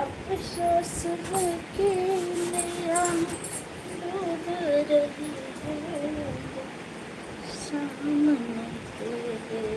अफसोस है कि नैया डूब रही है सामने तेरे।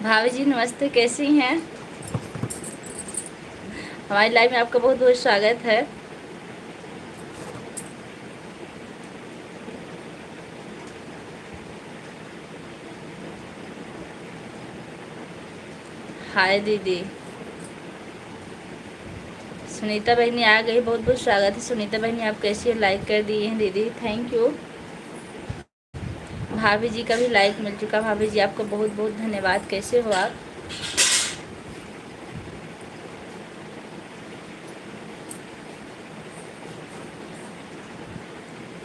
भाभी जी नमस्ते, कैसी हैं? हमारी लाइव में आपका बहुत बहुत स्वागत है। हाय दीदी। सुनीता बहनी आ गई, बहुत बहुत स्वागत है। सुनीता बहनी आप कैसी है? लाइक कर दिए हैं दीदी, थैंक यू। भाभी जी का भी लाइक मिल चुका। भाभी जी आपको बहुत बहुत धन्यवाद। कैसे हो आप?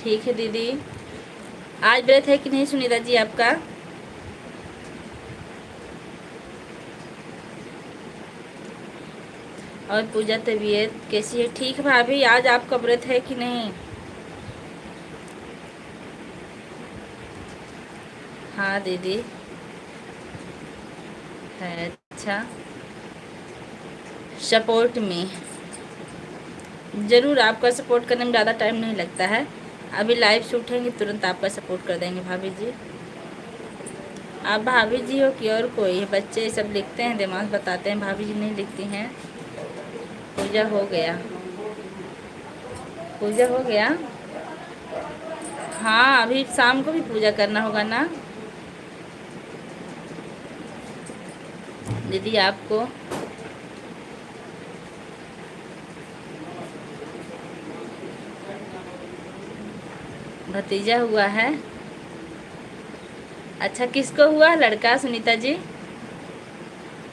ठीक है दीदी। आज व्रत है कि नहीं सुनीता जी आपका? और पूजा तबीयत कैसी है? ठीक है भाभी, आज आपका व्रत है कि नहीं? हाँ दीदी है। अच्छा, सपोर्ट में ज़रूर, आपका सपोर्ट करने में ज़्यादा टाइम नहीं लगता है। अभी लाइव से उठेंगे तुरंत आपका सपोर्ट कर देंगे भाभी जी। आप भाभी जी हो कि और कोई है? बच्चे सब लिखते हैं, दिमाग बताते हैं, भाभी जी नहीं लिखती हैं। पूजा हो गया? पूजा हो गया? हाँ, अभी शाम को भी पूजा करना होगा ना दीदी आपको? भतीजा हुआ है? अच्छा, किसको हुआ? लड़का? सुनीता जी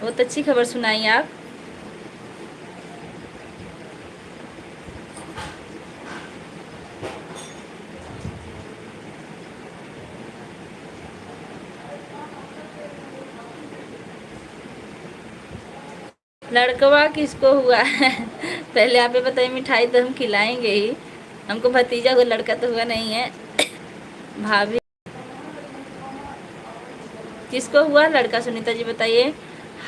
बहुत अच्छी खबर सुनाई आप। लड़कवा किसको हुआ है? पहले आप ही बताइए, मिठाई तो हम खिलाएंगे ही। हमको भतीजा हुआ, लड़का तो हुआ नहीं है। भाभी किसको हुआ लड़का? सुनीता जी बताइए।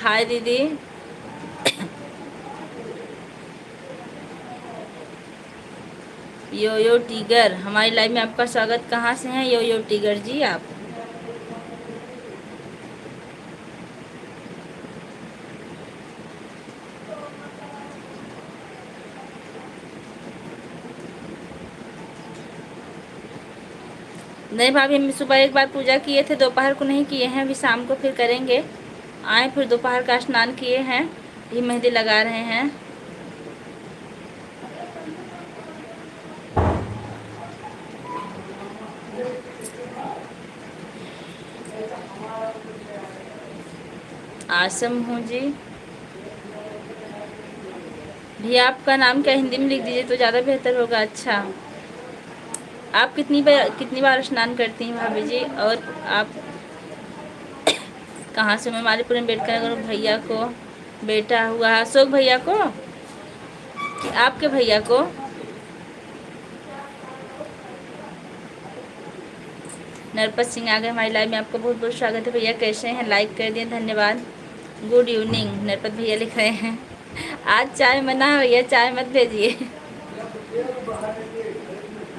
हाय दीदी। यो यो टिगर, हमारी लाइव में आपका स्वागत। कहाँ से हैं यो यो टिगर जी आप? नहीं भाभी, हम सुबह एक बार पूजा किए थे, दोपहर को नहीं किए हैं, अभी शाम को फिर करेंगे। आए फिर दोपहर का स्नान किए हैं, ये मेहंदी लगा रहे हैं। आसम हूँ जी। भैया आपका नाम क्या? हिंदी में लिख दीजिए तो ज़्यादा बेहतर होगा। अच्छा, आप कितनी बार स्नान करती हैं भाभी जी? और आप कहाँ से? मैं मालीपुर में बैठ कर करूँ भैया को? बेटा हुआ अशोक भैया को कि आपके भैया को? नरपत सिंह आ गए हमारी लाइव में, आपका बहुत बहुत स्वागत है भैया। कैसे हैं? लाइक कर दिए, धन्यवाद। गुड इवनिंग नरपत भैया लिख रहे हैं। आज चाय मना है भैया, चाय मत भेजिए।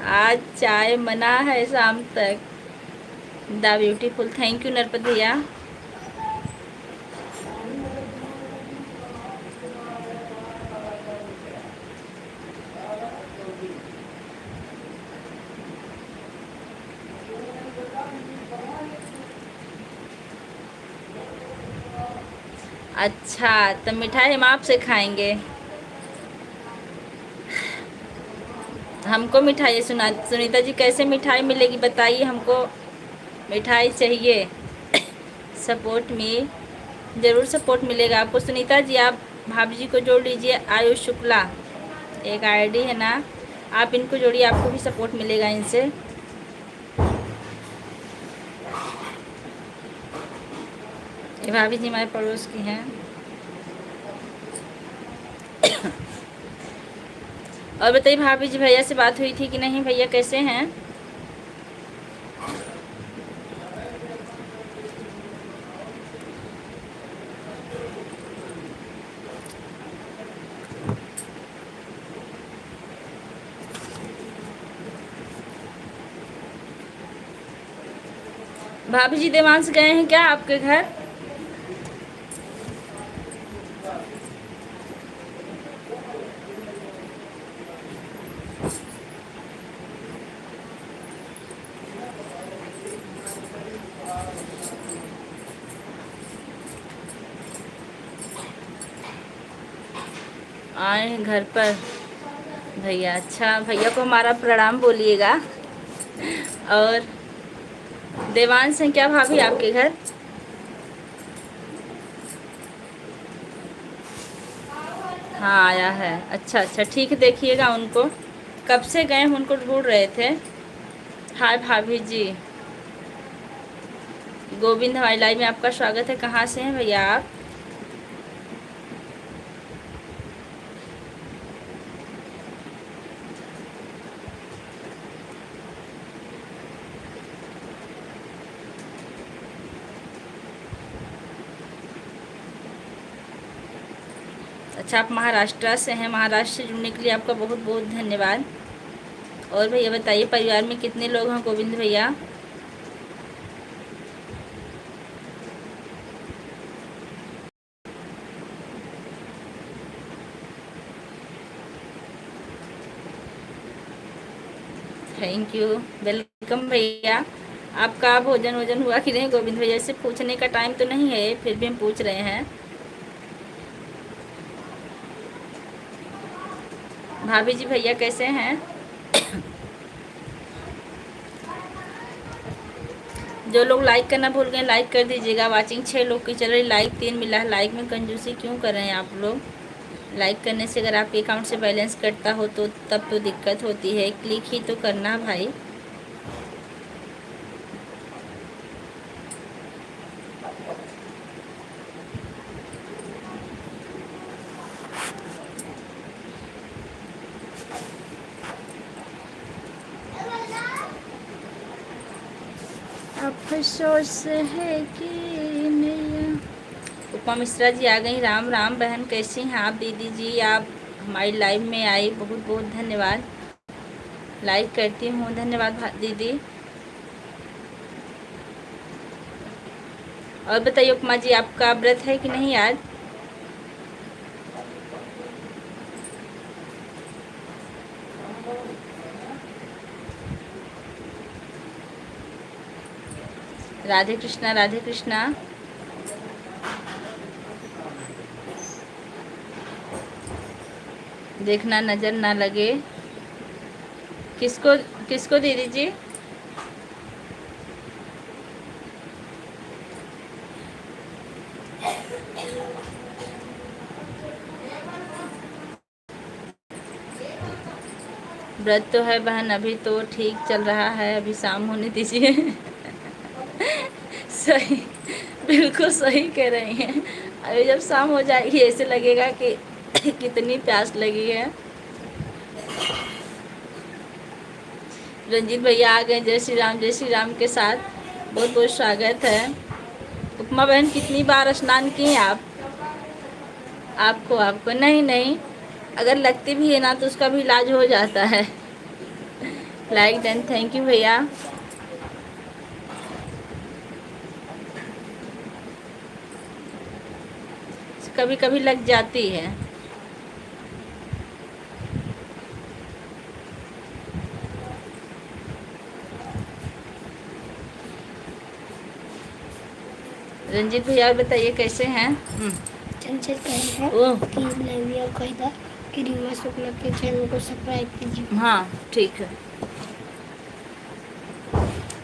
आज चाय मना है शाम तक। The beautiful, thank you Narpat भैया। अच्छा, तो मिठाई हम आपसे खाएंगे। हमको मिठाई सुनीता जी कैसे मिठाई मिलेगी बताइए हमको। मिठाई चाहिए। सपोर्ट में ज़रूर सपोर्ट मिलेगा आपको सुनीता जी। आप भाभी जी को जोड़ लीजिए, आयुष शुक्ला एक आईडी है ना, आप इनको जोड़िए, आपको भी सपोर्ट मिलेगा इनसे। ये भाभी जी हमारे पड़ोस की हैं। और बताइए भाभी जी, भैया से बात हुई थी कि नहीं? भैया कैसे हैं? भाभी जी देवांश गए हैं क्या आपके घर? आए हैं घर पर भैया। अच्छा, भैया को हमारा प्रणाम बोलिएगा। और देवांश हैं क्या भाभी आपके घर? हाँ आया है। अच्छा अच्छा, ठीक है, देखिएगा उनको। कब से गए हैं, उनको ढूंढ रहे थे। हाय भाभी जी। गोविंद हमारी लाइव में आपका स्वागत है। कहाँ से हैं भैया आप? अच्छा, आप महाराष्ट्र से हैं। महाराष्ट्र से जुड़ने के लिए आपका बहुत बहुत धन्यवाद। और भैया बताइए, परिवार में कितने लोग हैं गोविंद भैया? थैंक यू, वेलकम भैया। आपका भोजन वोजन हुआ कि नहीं गोविंद भैया? से पूछने का टाइम तो नहीं है, फिर भी हम पूछ रहे हैं। भाभी जी भैया कैसे हैं? जो लोग लाइक करना भूल गए लाइक कर दीजिएगा। वाचिंग 6 लोग की चल रही, लाइक 3 मिला है। लाइक में कंजूसी क्यों कर रहे हैं आप लोग? लाइक करने से अगर आपके अकाउंट से बैलेंस कटता हो तो तब तो दिक्कत होती है। क्लिक ही तो करना भाई। अफसोस है कि नहीं। उपमा मिश्रा जी आ गई। राम राम बहन, कैसी हैं आप? दीदी जी आप हमारी लाइव में आई, बहुत बहुत धन्यवाद। लाइक करती हूँ, धन्यवाद दीदी। और बताइए उपमा जी, आपका व्रत है कि नहीं आज? राधे कृष्णा राधे कृष्णा। देखना नज़र ना लगे। किसको? किसको दीदी जी? व्रत तो है बहन, अभी तो ठीक चल रहा है, अभी शाम होने दीजिए। सही, बिल्कुल सही कह रही हैं। अभी जब शाम हो जाएगी ऐसे लगेगा कि कितनी प्यास लगी है। रंजीत भैया आ गए। जय श्री राम के साथ बहुत बहुत स्वागत है। उपमा बहन कितनी बार स्नान किए आप? आपको आपको नहीं नहीं, अगर लगती भी है ना तो उसका भी इलाज हो जाता है। लाइक डन, थैंक यू भैया। कभी कभी लग जाती है। रंजीत भैया और बताइए कैसे हैं? चंचल कह रहे हैं कि लविया कहदा कि रीमा शुक्ला के चैनल को सब्सक्राइब कीजिए। हाँ ठीक है,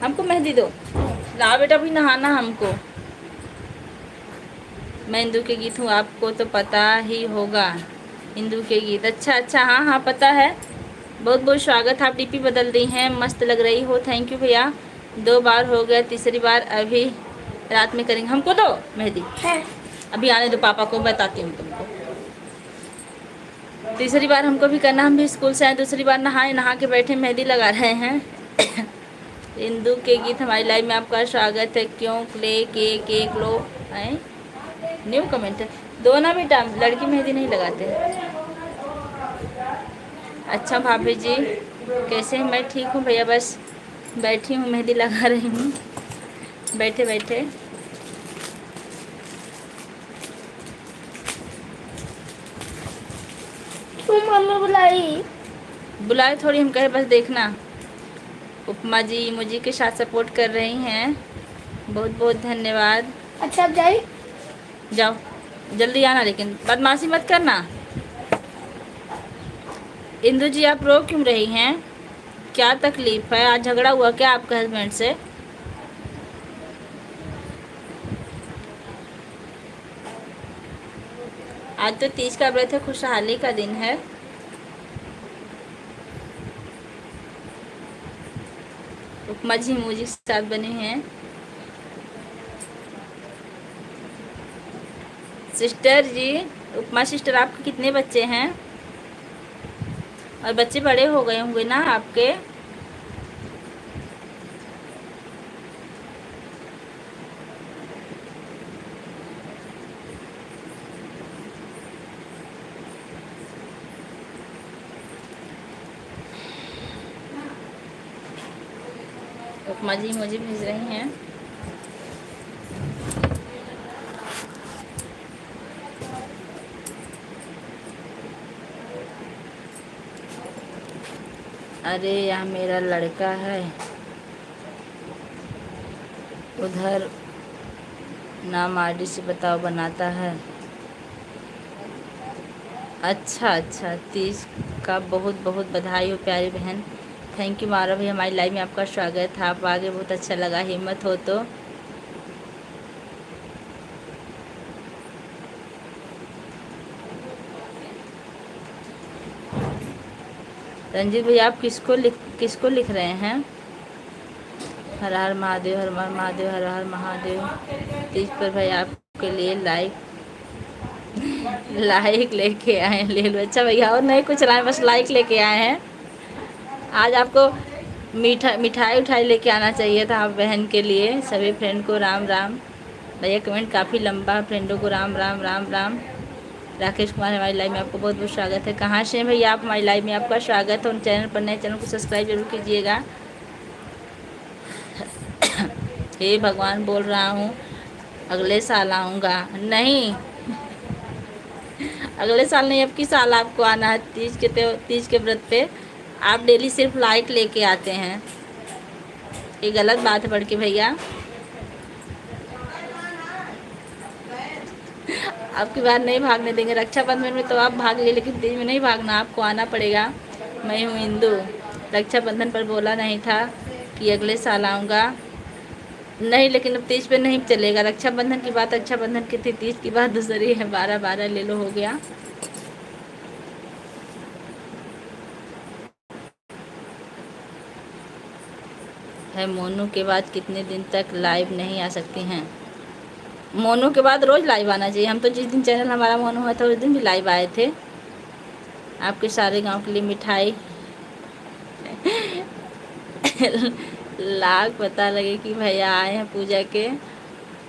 हमको मेहंदी दो। ला बेटा भी नहाना हमको। मैं हिंदू के गीत हूँ, आपको तो पता ही होगा हिंदू के गीत। अच्छा अच्छा, हाँ हाँ पता है। बहुत बहुत स्वागत, आप डीपी बदल दी हैं, मस्त लग रही हो। थैंक यू भैया। 2 बार हो गया, तीसरी बार अभी रात में करेंगे। हमको दो मेहंदी है अभी, आने दो पापा को, बताती हूँ तुमको। तीसरी बार हमको भी करना, हम भी स्कूल से आए, दूसरी बार नहाए, नहा के बैठे मेहंदी लगा रहे हैं। हिंदू के गीत हमारी लाइफ में आपका स्वागत है। क्यों क्ले के केक लो है, न्यू कमेंट है। दो ना बेटा, लड़की मेहंदी नहीं लगाते। अच्छा भाभी जी कैसे हैं? मैं ठीक हूँ भैया, बस बैठी हूँ, मेहंदी लगा रही हूँ बैठे बैठे। क्यों मम्मी बुलाई? बुलाए थोड़ी, हम कहे बस देखना। उपमा जी इमोजी के साथ सपोर्ट कर रही हैं, बहुत बहुत धन्यवाद। अच्छा अब जाए? जाओ जल्दी आना, लेकिन बदमाशी मत करना। इंदु जी आप रो क्यों रही हैं? क्या तकलीफ है? आज झगड़ा हुआ क्या आपके हस्बैंड से? आज तो तीज का व्रत है, खुशहाली का दिन है। उपमा जी इमोजी के साथ बने हैं। सिस्टर जी, उपमा सिस्टर आपके कितने बच्चे हैं? और बच्चे बड़े हो गए होंगे ना आपके? उपमा जी मुझे भेज रही हैं। अरे यह मेरा लड़का है, उधर नाम आरडी से बताओ बनाता है। अच्छा अच्छा, तीज का बहुत बहुत बधाई हो प्यारी बहन। थैंक यू मारा भाई, हमारी लाइव में आपका स्वागत है। आप आगे, बहुत अच्छा लगा। हिम्मत हो तो रंजीत भाई, आप किसको लिख रहे हैं? हर हर महादेव, हर हर महादेव, हर हर महादेव। तीज पर भाई आपके लिए लाइक लेके आए हैं, ले लो। अच्छा भैया, और नहीं कुछ लाए, बस लाइक लेके आए हैं। आज आपको मिठाई उठाई लेके आना चाहिए था आप बहन के लिए। सभी फ्रेंड को राम राम। भैया कमेंट काफ़ी लंबा, फ्रेंडों को राम राम राम राम। राकेश कुमार, हमारी लाइव में आपको बहुत बहुत स्वागत है। कहाँ से हैं भैया आप? हमारी लाइव में आपका स्वागत है। उन चैनल पर नए, चैनल को सब्सक्राइब जरूर कीजिएगा। हे भगवान, बोल रहा हूँ अगले साल आऊँगा। नहीं, अगले साल नहीं, अब की साल आपको आना है तीज के व्रत पे। आप डेली सिर्फ लाइक लेके आते हैं, ये गलत बात है बड़के भैया। आपकी बात नहीं भागने देंगे। रक्षाबंधन में तो आप भाग लिए, लेकिन तीज में नहीं भागना, आपको आना पड़ेगा। मैं हूँ इंदु, रक्षाबंधन पर बोला नहीं था कि अगले साल आऊँगा। नहीं, लेकिन अब तीज पे नहीं चलेगा। रक्षाबंधन की बात रक्षाबंधन की थी, तीज की बात दूसरी है। 12-12 ले लो, हो गया। है मोनू के बाद कितने दिन तक लाइव नहीं आ सकती हैं? मोनू के बाद रोज़ लाइव आना चाहिए। हम तो जिस दिन चैनल हमारा मोनू हुआ था उस दिन भी लाइव आए थे। आपके सारे गांव के लिए मिठाई लाख पता लगे कि भैया आए हैं पूजा के।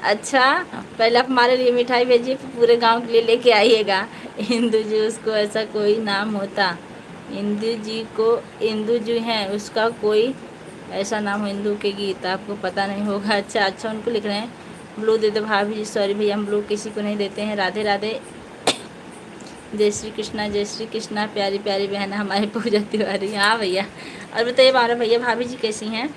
अच्छा, पहले आप हमारे लिए मिठाई भेजिए, फिर पूरे गांव के लिए लेके आइएगा। इंदु जी, उसको ऐसा कोई नाम होता? इंदु जी को इंदु जी हैं, उसका कोई ऐसा नाम हो। इंदु के गीत आपको पता नहीं होगा। अच्छा अच्छा, उनको लिख रहे हैं ब्लू दे दो भाभी जी। सॉरी भैया, हम ब्लू किसी को नहीं देते हैं। राधे राधे, जय श्री कृष्णा, जय श्री कृष्णा। प्यारी प्यारी बहन हमारी पूजा तिवारी। हाँ भैया, और बताइए बारह भैया, भाभी जी कैसी हैं?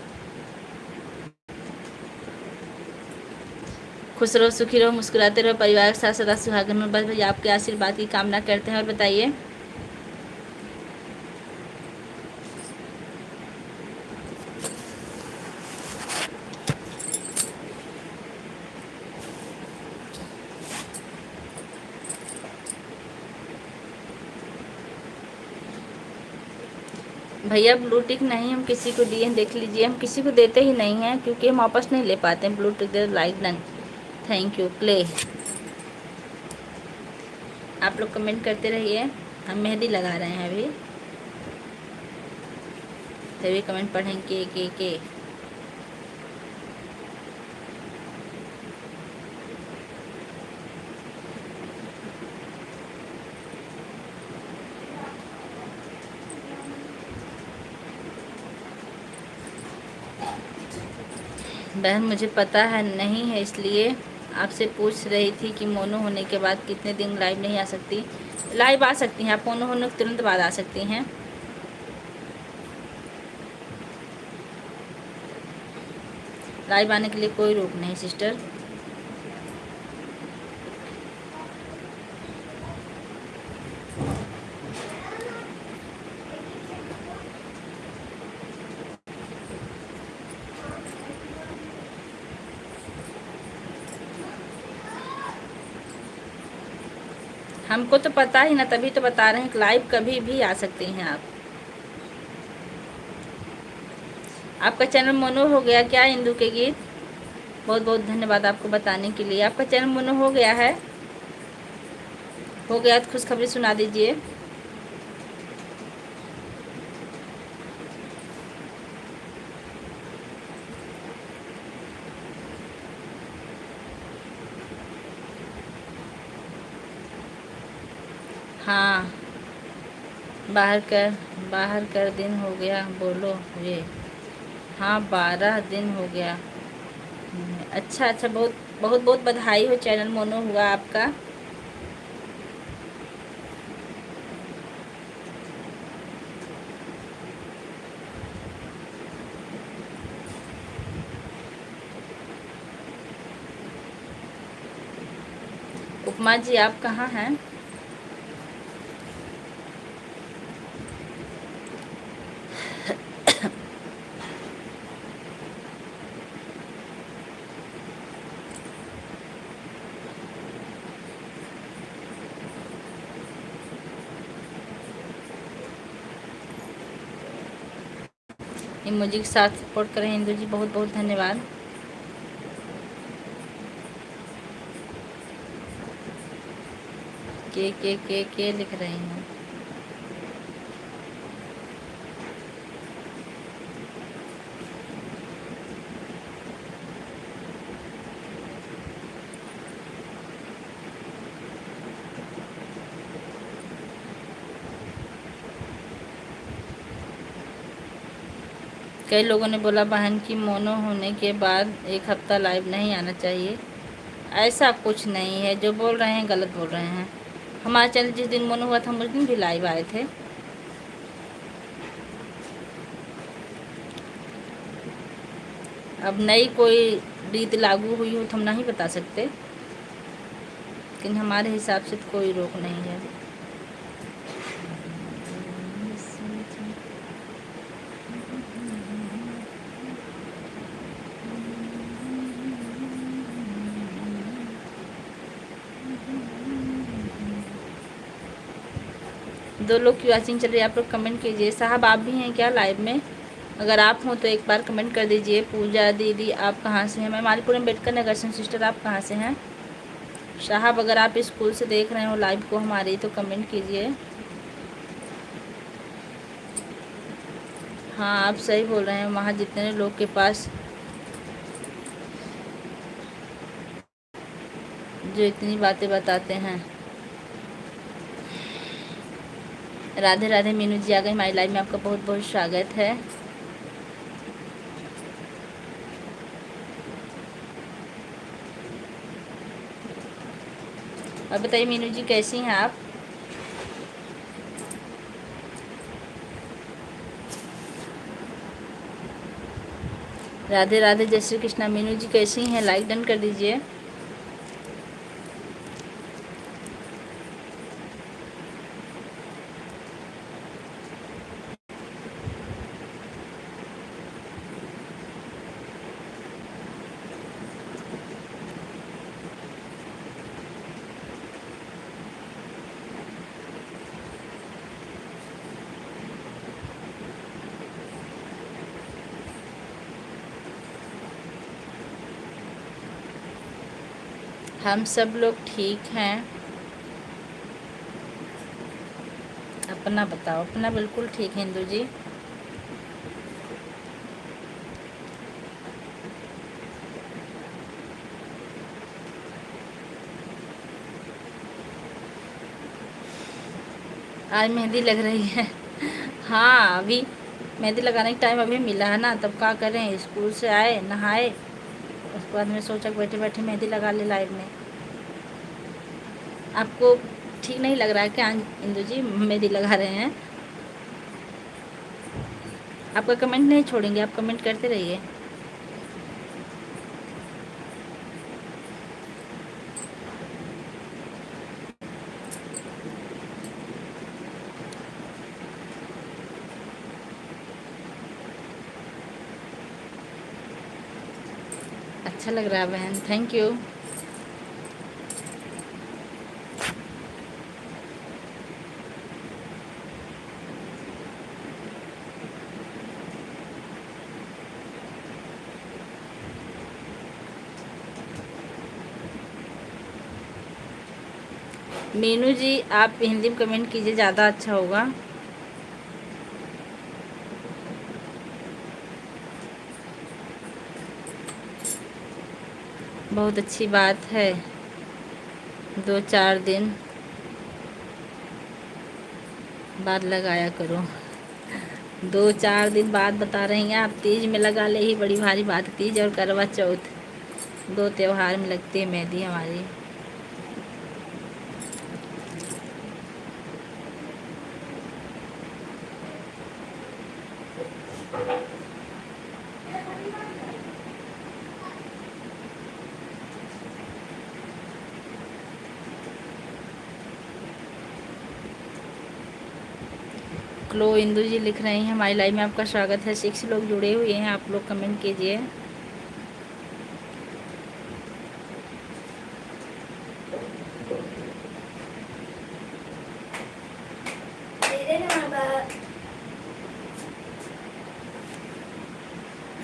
खुश रहो, सुखी रहो, मुस्कुराते रहो, परिवार के साथ सदा सुहागन रहो। बस भैया आपके आशीर्वाद की कामना करते हैं। और बताइए। भैया ब्लू टिक नहीं हम किसी को दिए हैं, देख लीजिए। हम किसी को देते ही नहीं हैं क्योंकि हम वापस नहीं ले पाते हैं blue tick they. Like done, thank you. Play आप लोग कमेंट करते रहिए। हम मेहंदी लगा रहे हैं अभी, तभी कमेंट पढ़ेंगे के। बहन मुझे पता है नहीं है, इसलिए आपसे पूछ रही थी कि मोनो होने के बाद कितने दिन लाइव नहीं आ सकती। लाइव आ सकती हैं आप, मोनो होने के तुरंत बाद आ सकती हैं। लाइव आने के लिए कोई रोक नहीं सिस्टर। हमको तो पता ही ना, तभी तो बता रहे हैं कि लाइव कभी भी आ सकती हैं आप। आपका चैनल मोनो हो गया क्या इंदू के गीत? बहुत बहुत धन्यवाद आपको बताने के लिए। आपका चैनल मोनो हो गया है? हो गया तो खुशखबरी सुना दीजिए। हाँ, बाहर कर दिन हो गया बोलो ये। हाँ 12 दिन हो गया। अच्छा अच्छा, बहुत बहुत बहुत बधाई हो, चैनल मोनो हुआ आपका। उपमा जी आप कहाँ हैं? इमोजी के साथ सपोर्ट करें इंदु जी, बहुत बहुत धन्यवाद। के लिख रहे हैं। कई लोगों ने बोला बहन की मोनो होने के बाद 1 हफ्ता लाइव नहीं आना चाहिए। ऐसा कुछ नहीं है, जो बोल रहे हैं गलत बोल रहे हैं। हमारा चैनल जिस दिन मोनो हुआ था हम उस दिन भी लाइव आए थे। अब नई कोई रीत लागू हुई हो तो हम नहीं बता सकते, लेकिन हमारे हिसाब से तो कोई रोक नहीं है। दो लोग की वॉचिंग चल रही है, आप लोग कमेंट कीजिए। साहब आप भी हैं क्या लाइव में? अगर आप हों तो एक बार कमेंट कर दीजिए। पूजा दीदी आप कहाँ से हैं? मैं मालपुर अम्बेडकर नगर से। सिस्टर आप कहाँ से हैं? साहब अगर आप स्कूल से देख रहे हो लाइव को हमारी तो कमेंट कीजिए। हाँ आप सही बोल रहे हैं, वहाँ जितने लोग के पास जो इतनी बातें बताते हैं। राधे राधे मीनू जी आ गए हमारी लाइव में, आपका बहुत बहुत स्वागत है। और बताइए मीनू जी कैसी हैं आप? राधे राधे, जय श्री कृष्णा। मीनू जी कैसी हैं? लाइक डन कर दीजिए। हम सब लोग ठीक हैं। अपना बताओ। अपना बिल्कुल ठीक है इंदू जी। आज मेहंदी लग रही है। हाँ, अभी मेहंदी लगाने का टाइम अभी मिला है ना, तब क्या करें, स्कूल से आए, नहाए, उसके बाद मैं सोचा बैठे बैठे मेहंदी लगा ले लाइव में। आपको ठीक नहीं लग रहा है क्या इंदू जी, मेहंदी लगा रहे हैं? आपका कमेंट नहीं छोड़ेंगे, आप कमेंट करते रहिए। अच्छा लग रहा है बहन, थैंक यू। मीनू जी आप हिंदी में कमेंट कीजिए, ज़्यादा अच्छा होगा। बहुत अच्छी बात है, 2-4 दिन बाद लगाया करो। 2-4 दिन बाद बता रही हैं आप, तीज में लगा ले ही बड़ी भारी बात। तीज और करवा चौथ 2 त्योहार में लगती है मेहंदी हमारी। क्लो इंदू जी लिख रही हैं हमारी लाइव में आपका स्वागत है। 6 लोग जुड़े हुए हैं, आप लोग कमेंट कीजिए।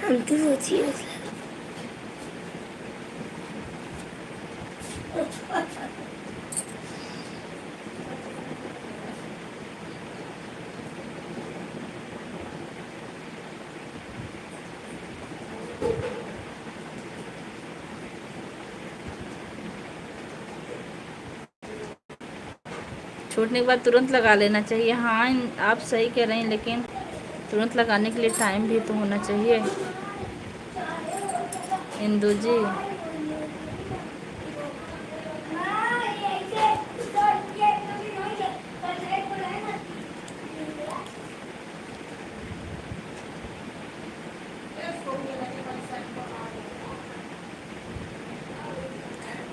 हम तो सोचिए छूटने के बाद तुरंत लगा लेना चाहिए। हाँ आप सही कह रहे हैं, लेकिन तुरंत लगाने के लिए टाइम भी तो होना चाहिए इंदू जी।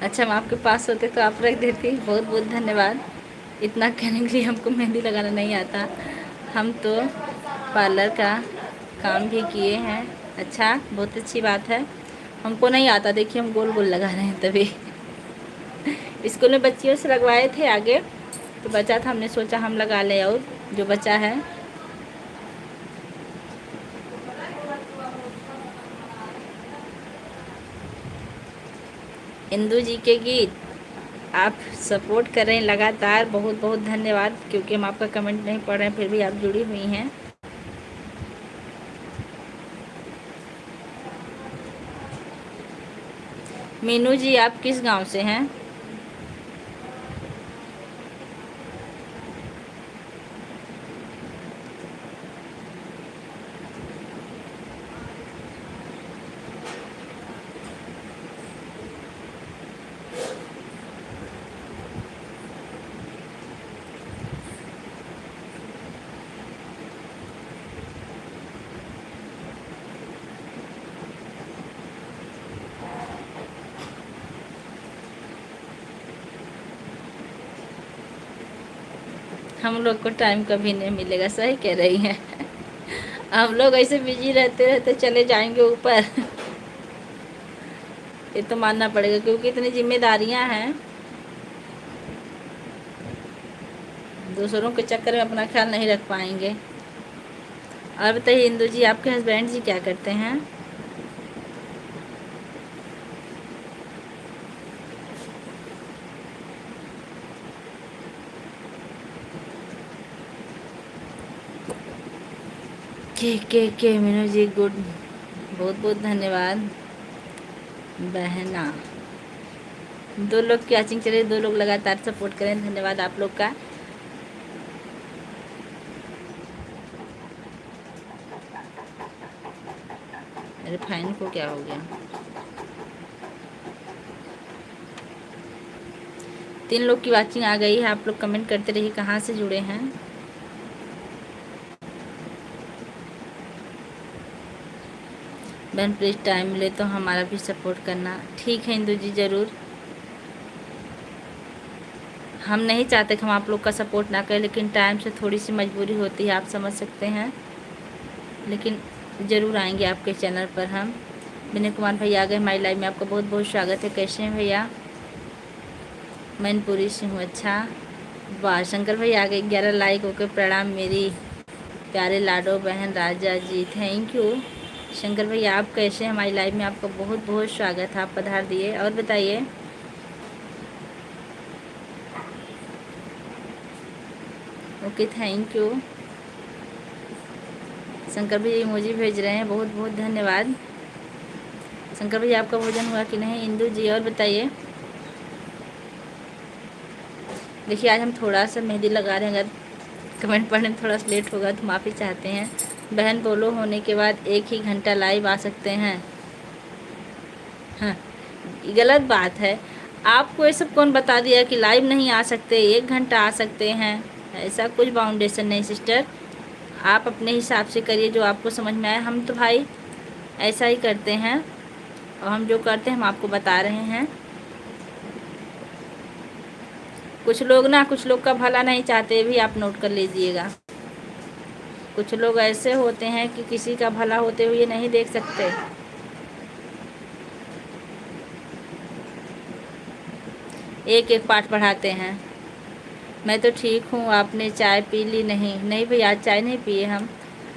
अच्छा, हम आपके पास होते तो आप रख देती। बहुत बहुत धन्यवाद। इतना कहने के लिए, हमको मेहंदी लगाना नहीं आता। हम तो पार्लर का काम भी किए हैं। अच्छा, बहुत अच्छी बात है। हमको नहीं आता, देखिए हम गोल गोल लगा रहे हैं। तभी स्कूल में बच्चियों से लगवाए थे आगे, तो बचा था, हमने सोचा हम लगा लें और जो बचा है। इंदू जी के गीत आप सपोर्ट कर रहे हैं लगातार, बहुत बहुत धन्यवाद। क्योंकि हम आपका कमेंट नहीं पढ़ रहे हैं, फिर भी आप जुड़ी हुई हैं। मीनू जी आप किस गांव से हैं? हम लोग को टाइम कभी नहीं मिलेगा, सही कह रही हैं। हम लोग ऐसे बिजी रहते रहते चले जाएंगे ऊपर। ये तो मानना पड़ेगा, क्योंकि इतनी जिम्मेदारियां हैं, दूसरों के चक्कर में अपना ख्याल नहीं रख पाएंगे। और बताइए इंदू जी, आपके हस्बैंड जी क्या करते हैं? के मीनू जी गुड, बहुत बहुत धन्यवाद बहना। 2 लोग की वॉचिंग चले, 2 लोग लगातार सपोर्ट करें, धन्यवाद आप लोग का। मेरे फैन को क्या हो गया? 3 लोग की वॉचिंग आ गई है। आप लोग कमेंट करते रहिए कहाँ से जुड़े हैं। बहन प्लीज़ टाइम मिले तो हमारा भी सपोर्ट करना। ठीक है इंदू जी, ज़रूर। हम नहीं चाहते कि हम आप लोग का सपोर्ट ना करें, लेकिन टाइम से थोड़ी सी मजबूरी होती है, आप समझ सकते हैं। लेकिन ज़रूर आएंगे आपके चैनल पर हम। विनय कुमार भैया आ गए हमारी लाइव में, आपका बहुत बहुत स्वागत है। कैसे हैं भैया? मैनपुरी से हूँ। अच्छा, वाह। शंकर भैया आ गए, 11 लाइक। ओके, प्रणाम मेरी प्यारे लाडो बहन राजा जी, थैंक यू। शंकर भैया आप कैसे हैं? हमारी लाइव में आपका बहुत बहुत स्वागत है, आप पधार दिए। और बताइए। Okay, thank you. शंकर भैया इमोजी भेज रहे हैं, बहुत बहुत धन्यवाद। शंकर भैया आपका भोजन हुआ कि नहीं? इंदू जी और बताइए। देखिए आज हम थोड़ा सा मेहंदी लगा रहे हैं, अगर कमेंट पढ़ने में थोड़ा सा लेट होगा तो माफ़ी चाहते हैं। बहन बोलो होने के बाद 1 ही घंटा लाइव आ सकते हैं। हाँ, गलत बात है। आपको ये सब कौन बता दिया कि लाइव नहीं आ सकते, 1 घंटा आ सकते हैं? ऐसा कुछ बाउंडेशन नहीं सिस्टर, आप अपने हिसाब से करिए जो आपको समझ में आए। हम तो भाई ऐसा ही करते हैं, और हम जो करते हैं हम आपको बता रहे हैं। कुछ लोग का भला नहीं चाहते, भी आप नोट कर लीजिएगा। कुछ लोग ऐसे होते हैं कि किसी का भला होते हुए नहीं देख सकते। एक एक पाठ पढ़ाते हैं। मैं तो ठीक हूँ, आपने चाय पी ली? नहीं नहीं भैया, आज चाय नहीं पिए हम।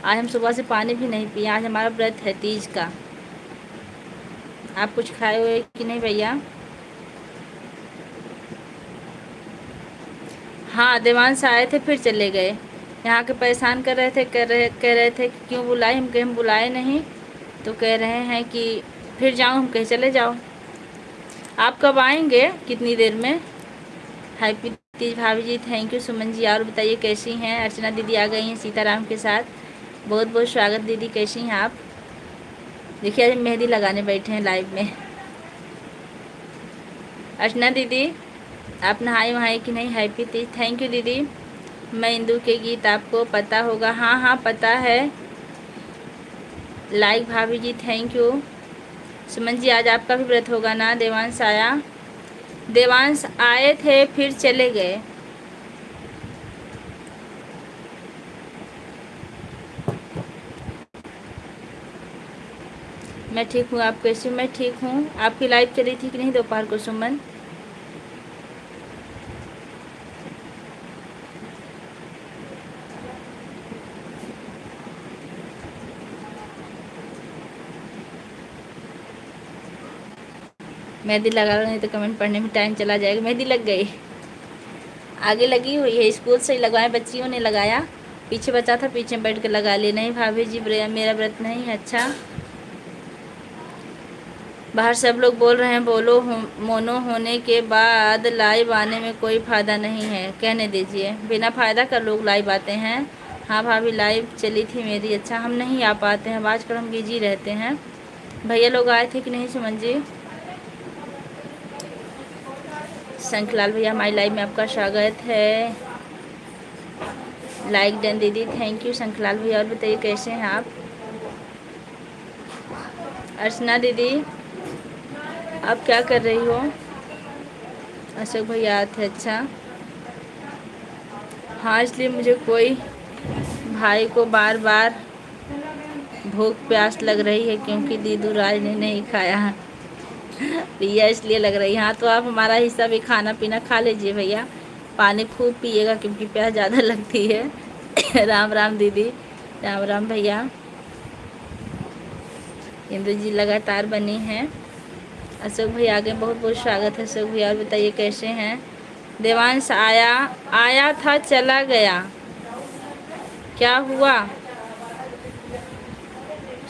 आज हम सुबह से पानी भी नहीं पिए, आज हमारा व्रत है तीज का। आप कुछ खाए हुए कि नहीं भैया? हाँ, देवांश आए थे फिर चले गए। यहाँ के परेशान कर रहे थे, कह रहे थे कि क्यों बुलाए, हम कहे हम बुलाए नहीं। तो कह रहे हैं कि फिर जाऊँ, हम कहे चले जाओ। आप कब आएंगे, कितनी देर में? हैप्पी तीज भाभी जी, थैंक यू। सुमन जी और बताइए कैसी हैं? अर्चना दीदी आ गई हैं सीताराम के साथ, बहुत बहुत स्वागत दीदी, कैसी हैं आप? देखिए आज मेहंदी लगाने बैठे हैं लाइव में। अर्चना दीदी आप नहाई वहाई कि नहीं? हैप्पी तीज, थैंक यू दीदी। मैं इंदू के गीत आपको पता होगा? हाँ हाँ पता है। लाइक भाभी जी, थैंक यू। सुमन जी आज आपका भी व्रत होगा ना? देवांश आया? देवांश आए थे फिर चले गए। मैं ठीक हूँ, आप कैसे? मैं ठीक हूँ। आपकी लाइव चली थी कि नहीं दोपहर को सुमन? मेहंदी लगा लो, नहीं तो कमेंट पढ़ने में टाइम चला जाएगा। मेहंदी लग गई, आगे लगी हुई है, स्कूल से ही लगवाए, बच्चियों ने लगाया। पीछे बचा था, पीछे बैठ के लगा लिए। नहीं भाभी जी मेरा व्रत नहीं है। अच्छा, बाहर सब लोग बोल रहे हैं बोलो मोनो होने के बाद लाइव आने में कोई फ़ायदा नहीं है। कहने दीजिए, बिना फ़ायदा का लोग लाइव आते हैं। हाँ भाभी लाइव चली थी मेरी। अच्छा, हम नहीं आ पाते हैं, आजकल हम बिजी रहते हैं। भैया लोग आए थे कि नहीं सुमन जी? शंखलाल भैया हमारी लाइव में आपका स्वागत है। लाइक डन दीदी, थैंक यू शंखलाल भैया। और बताइए कैसे हैं आप? अर्चना दीदी आप क्या कर रही हो? अशोक भैया आए थे? अच्छा हाँ, इसलिए मुझे कोई भाई को बार बार भूख प्यास लग रही है क्योंकि दीदू राज ने नहीं खाया। भैया इसलिए लग रही है। हाँ तो आप हमारा हिस्सा भी खाना पीना खा लीजिए भैया, पानी खूब पिएगा क्योंकि प्यास ज़्यादा लगती है। राम राम दीदी, राम राम भैया। इंदु जी लगातार बनी हैं। अशोक भैया आगे बहुत बहुत स्वागत है अशोक भैया। और बताइए कैसे हैं? देवांश आया था चला गया, क्या हुआ?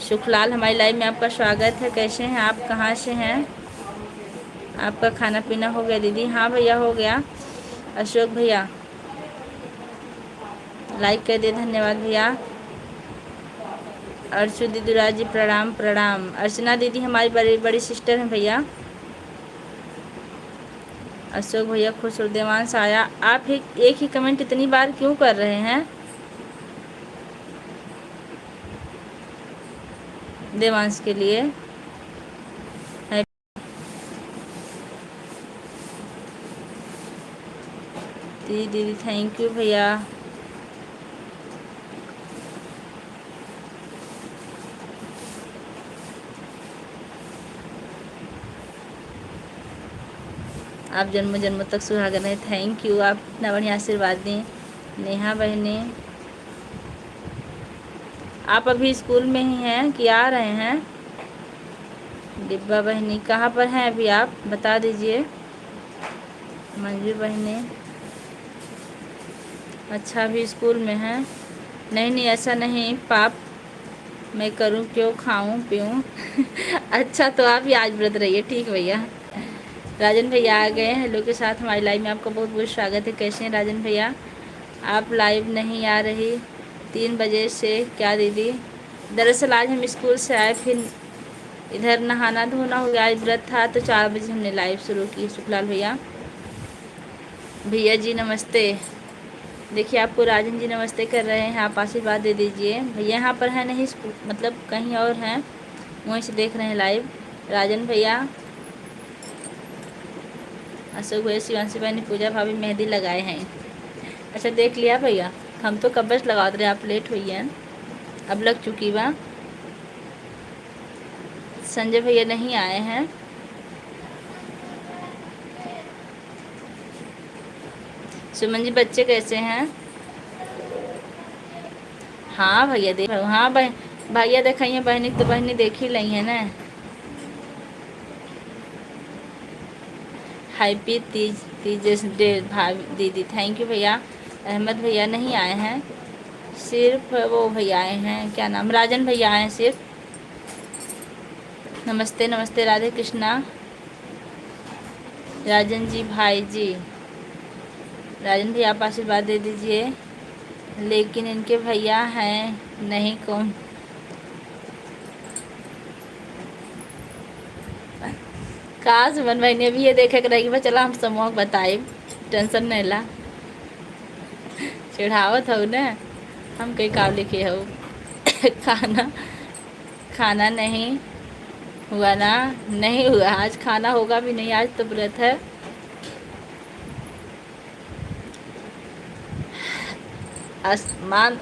सुखलाल, हमारी लाइव में आपका स्वागत है। कैसे हैं आप, कहाँ से हैं? आपका खाना पीना हो गया दीदी? हाँ भैया हो गया। अशोक भैया लाइक कर दिए, धन्यवाद भैया। अर्चु दीदी राज जी प्रणाम प्रणाम। अर्चना दीदी हमारी बड़ी बड़ी सिस्टर हैं भैया। अशोक भैया खुश हो। देवांश आया। आप एक ही कमेंट इतनी बार क्यों कर रहे हैं देवांश के लिए? दीदी थैंक यू भैया। आप जन्म जन्म तक सुहागन रहे। थैंक यू, आप इतना बढ़िया आशीर्वाद दें। नेहा बहनी, आप अभी स्कूल में ही हैं कि आ रहे हैं? डिब्बा बहनी कहाँ पर हैं अभी, आप बता दीजिए। मंजू बहनी अच्छा अभी स्कूल में हैं। नहीं नहीं ऐसा नहीं पाप मैं करूं, क्यों खाऊं पीऊं। अच्छा तो आप ही आज व्रत रहिए, ठीक भैया। राजन भैया आ गए हेलो के साथ हमारी लाइव में, आपका बहुत बहुत स्वागत है। कैसे हैं राजन भैया? आप लाइव नहीं आ रही 3 बजे से क्या दीदी? दरअसल आज हम स्कूल से आए, फिर इधर नहाना धोना हो गया, आज व्रत था तो 4 बजे हमने लाइव शुरू की। सुखलाल भैया, भैया जी नमस्ते। देखिए आपको राजन जी नमस्ते कर रहे हैं, आप आशीर्वाद दे दीजिए। भैया यहाँ पर है नहीं, मतलब कहीं और हैं, वहीं से देख रहे हैं लाइव। राजन भैया, अशोक भैया, शिवांशी बहनी, पूजा भाभी मेहंदी लगाए हैं। अच्छा देख लिया भैया, हम तो कब बस लगा रहे, आप लेट हुई हैं, अब लग चुकी बा। संजय भैया नहीं आए हैं। सुमन जी बच्चे कैसे हैं? हाँ भैया देख, हाँ भैया देखिए बहनी तो बहनी देख ही ली है ना। हैप्पी तीज डे भाभी दीदी, थैंक यू भैया। अहमद भैया नहीं आए हैं, सिर्फ वो भैया आए हैं, क्या नाम, राजन भैया आए हैं सिर्फ। नमस्ते नमस्ते राधे कृष्णा। राजन जी भाई जी, राजन भैया आप आशीर्वाद दे दीजिए। लेकिन इनके भैया हैं नहीं, कौन? काश मन भाई ने भी ये देखे रहेगी मैं, चला हम समूह बताए, टेंशन नहीं ला। चिढ़ावत हो ना, हम कई काम लिखे हो। खाना खाना नहीं हुआ ना? नहीं हुआ, आज खाना होगा भी नहीं, आज तो व्रत है। आसमान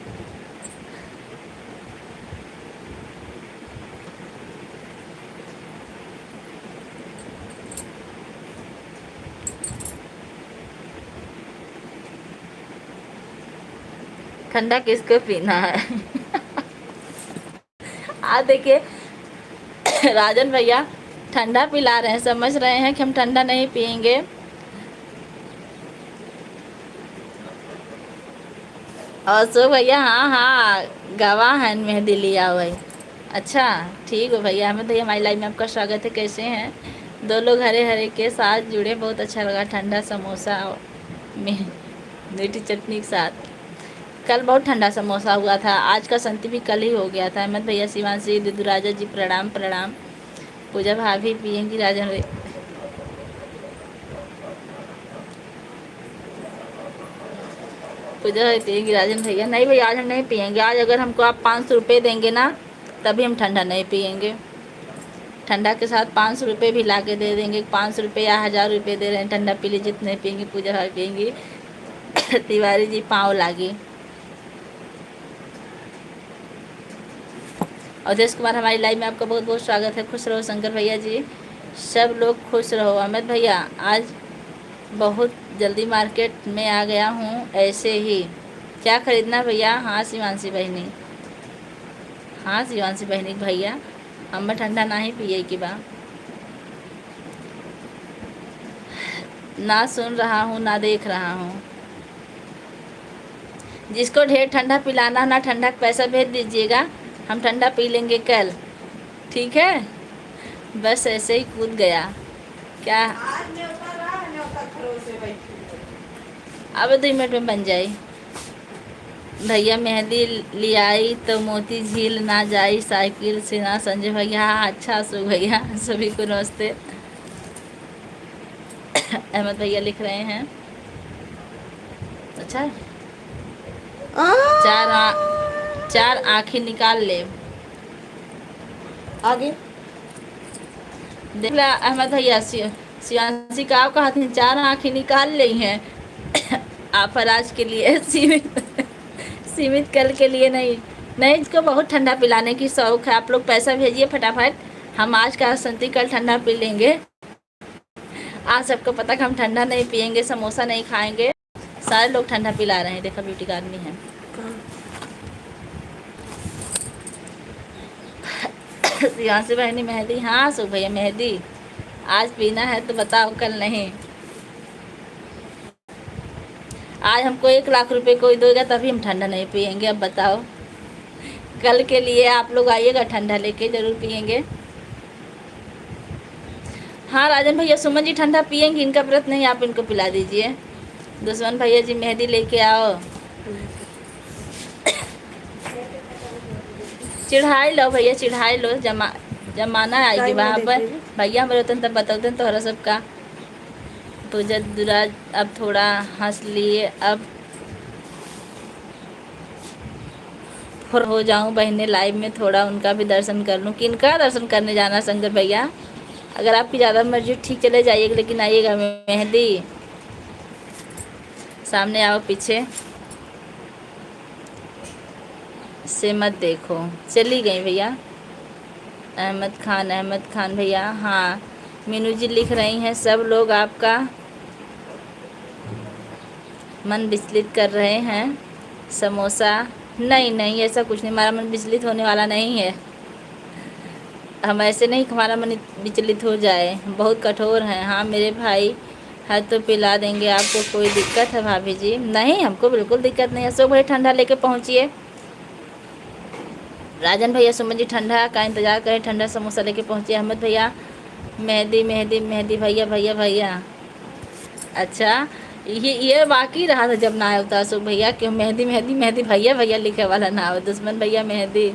ठंडा किसको पीना है? आ देखिए राजन भैया ठंडा पिला रहे हैं, समझ रहे हैं कि हम ठंडा नहीं पियेंगे। और सो भैया हाँ हाँ गवाह हैं, मेहंदी लिया हुआ है। अच्छा ठीक है भैया। हमें भैया हमारी लाइफ में आपका स्वागत है। कैसे हैं? 2 लोग हरे हरे के साथ जुड़े, बहुत अच्छा लगा। ठंडा समोसा और मीठी चटनी के साथ। कल बहुत ठंडा समोसा हुआ था, आज का संती भी कल ही हो गया था। अहमद भैया, शिवांशी दीदू, राजा जी प्रणाम प्रणाम। पूजा भाभी पियेंगी, राजन पूजा पियेंगी, राजन भैया नहीं भैया आज हम नहीं पियेंगे। आज अगर हमको आप 500 रुपये देंगे ना तभी हम ठंडा नहीं पियेंगे। ठंडा के साथ 500 रुपये भी ला के दे देंगे, 500 रुपये या 1000 रुपये दे रहे हैं, ठंडा पी लीजिए, जितने पियेंगे। पूजा भाभी पियेंगी। तिवारी जी पाँव लागी। अवधेश कुमार, हमारी लाइव में आपका बहुत बहुत स्वागत है। खुश रहो शंकर भैया जी, सब लोग खुश रहो। अमित भैया आज बहुत जल्दी मार्केट में आ गया हूँ, ऐसे ही क्या खरीदना भैया? हाँ शिवांशी बहनी, हाँ शिवांशी बहनी भैया हम ठंडा ना ही पिए की बा। ना सुन रहा हूँ ना देख रहा हूँ। जिसको ढेर ठंडा पिलाना ना, ठंडा का पैसा भेज दीजिएगा, हम ठंडा पी लेंगे कल, ठीक है। बस ऐसे ही कूद गया क्या। अब 2 मिनट में बन जाए। भैया मेहंदी ले आई तो मोती झील ना जाई, साइकिल से ना संजय भैया। हाँ, अच्छा सो भैया, सभी को नमस्ते। अहमद भैया लिख रहे हैं। अच्छा, चार आँखें निकाल ले। आगे देख ला अहमद भैया, शिवांशी का आप कहा थे 4 आँखें निकाल ली हैं। आप आज के लिए सीमित कल के लिए नहीं। नहीं, इसको बहुत ठंडा पिलाने की शौक है। आप लोग पैसा भेजिए फटाफट, हम आज का संती कल ठंडा पी लेंगे। आज सबको पता कि हम ठंडा नहीं पियेंगे, समोसा नहीं खाएंगे। सारे लोग ठंडा पिला रहे हैं। देखा ब्यूटी का आदमी है। यहाँ से बहनी मेहंदी। हाँ सो भैया मेहंदी आज पीना है तो बताओ, कल नहीं। आज हमको 1 लाख रुपए कोई देगा तभी हम ठंडा नहीं पियेंगे। अब बताओ, कल के लिए आप लोग आइएगा, ठंडा लेके जरूर पियेंगे। हाँ राजन भैया, सुमन जी ठंडा पियेंगे, इनका व्रत नहीं, आप इनको पिला दीजिए। दुश्मन भैया जी मेहंदी लेके आओ। चिढ़ाई लो भैया, चिढ़ाई लो। जमाना आएगी वहाँ पर भैया हमारे उतन तब बताते तोहरा सबका। पूजा दुराज अब थोड़ा हंस लिए, अब फिर हो जाऊं बहने लाइव में, थोड़ा उनका भी दर्शन कर लूँ। किनका दर्शन करने जाना शंकर भैया? अगर आपकी ज़्यादा मर्जी ठीक चले जाइएगा, लेकिन आइएगा। मेहंदी सामने आओ, पीछे से मत देखो। चली गई भैया। अहमद खान भैया। हाँ मीनू जी लिख रही हैं, सब लोग आपका मन विचलित कर रहे हैं। समोसा नहीं नहीं, ऐसा कुछ नहीं, हमारा मन विचलित होने वाला नहीं है। हम ऐसे नहीं हमारा मन विचलित हो जाए, बहुत कठोर हैं। हाँ मेरे भाई है तो पिला देंगे आपको, कोई दिक्कत है भाभी जी? नहीं, हमको बिल्कुल दिक्कत नहीं है। सो भाई ठंडा लेके पहुँचिए। राजन भैया सुमन जी ठंडा का इंतज़ार करें, ठंडा समोसा लेके पहुँचिए। अहमद भैया मेहंदी मेहंदी मेहंदी भैया भैया भैया। अच्छा, ये बाकी रहा था जब ना आया होता सो भैया, क्यों मेहंदी मेहंदी मेहंदी भैया भैया लिखे वाला ना हो। दुश्मन भैया मेहंदी।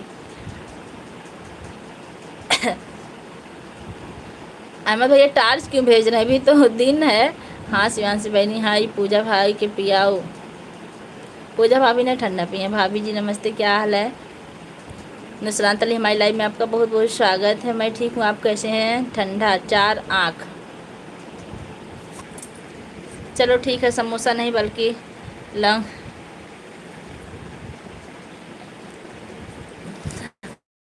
अहमद भैया टार्च क्यों भेज रहे हैं? अभी तो दिन है। हाँ शिवांशी बहनी। हाँ ये पूजा भाई के पियाओ। पूजा भाभी ने ठंडा पिए। भाभी जी नमस्ते, क्या हाल है? नुसरात अली हमारी लाइव में आपका बहुत बहुत स्वागत है। मैं ठीक हूँ, आप कैसे हैं? ठंडा 4 आँख। चलो ठीक है, समोसा नहीं बल्कि लौंग।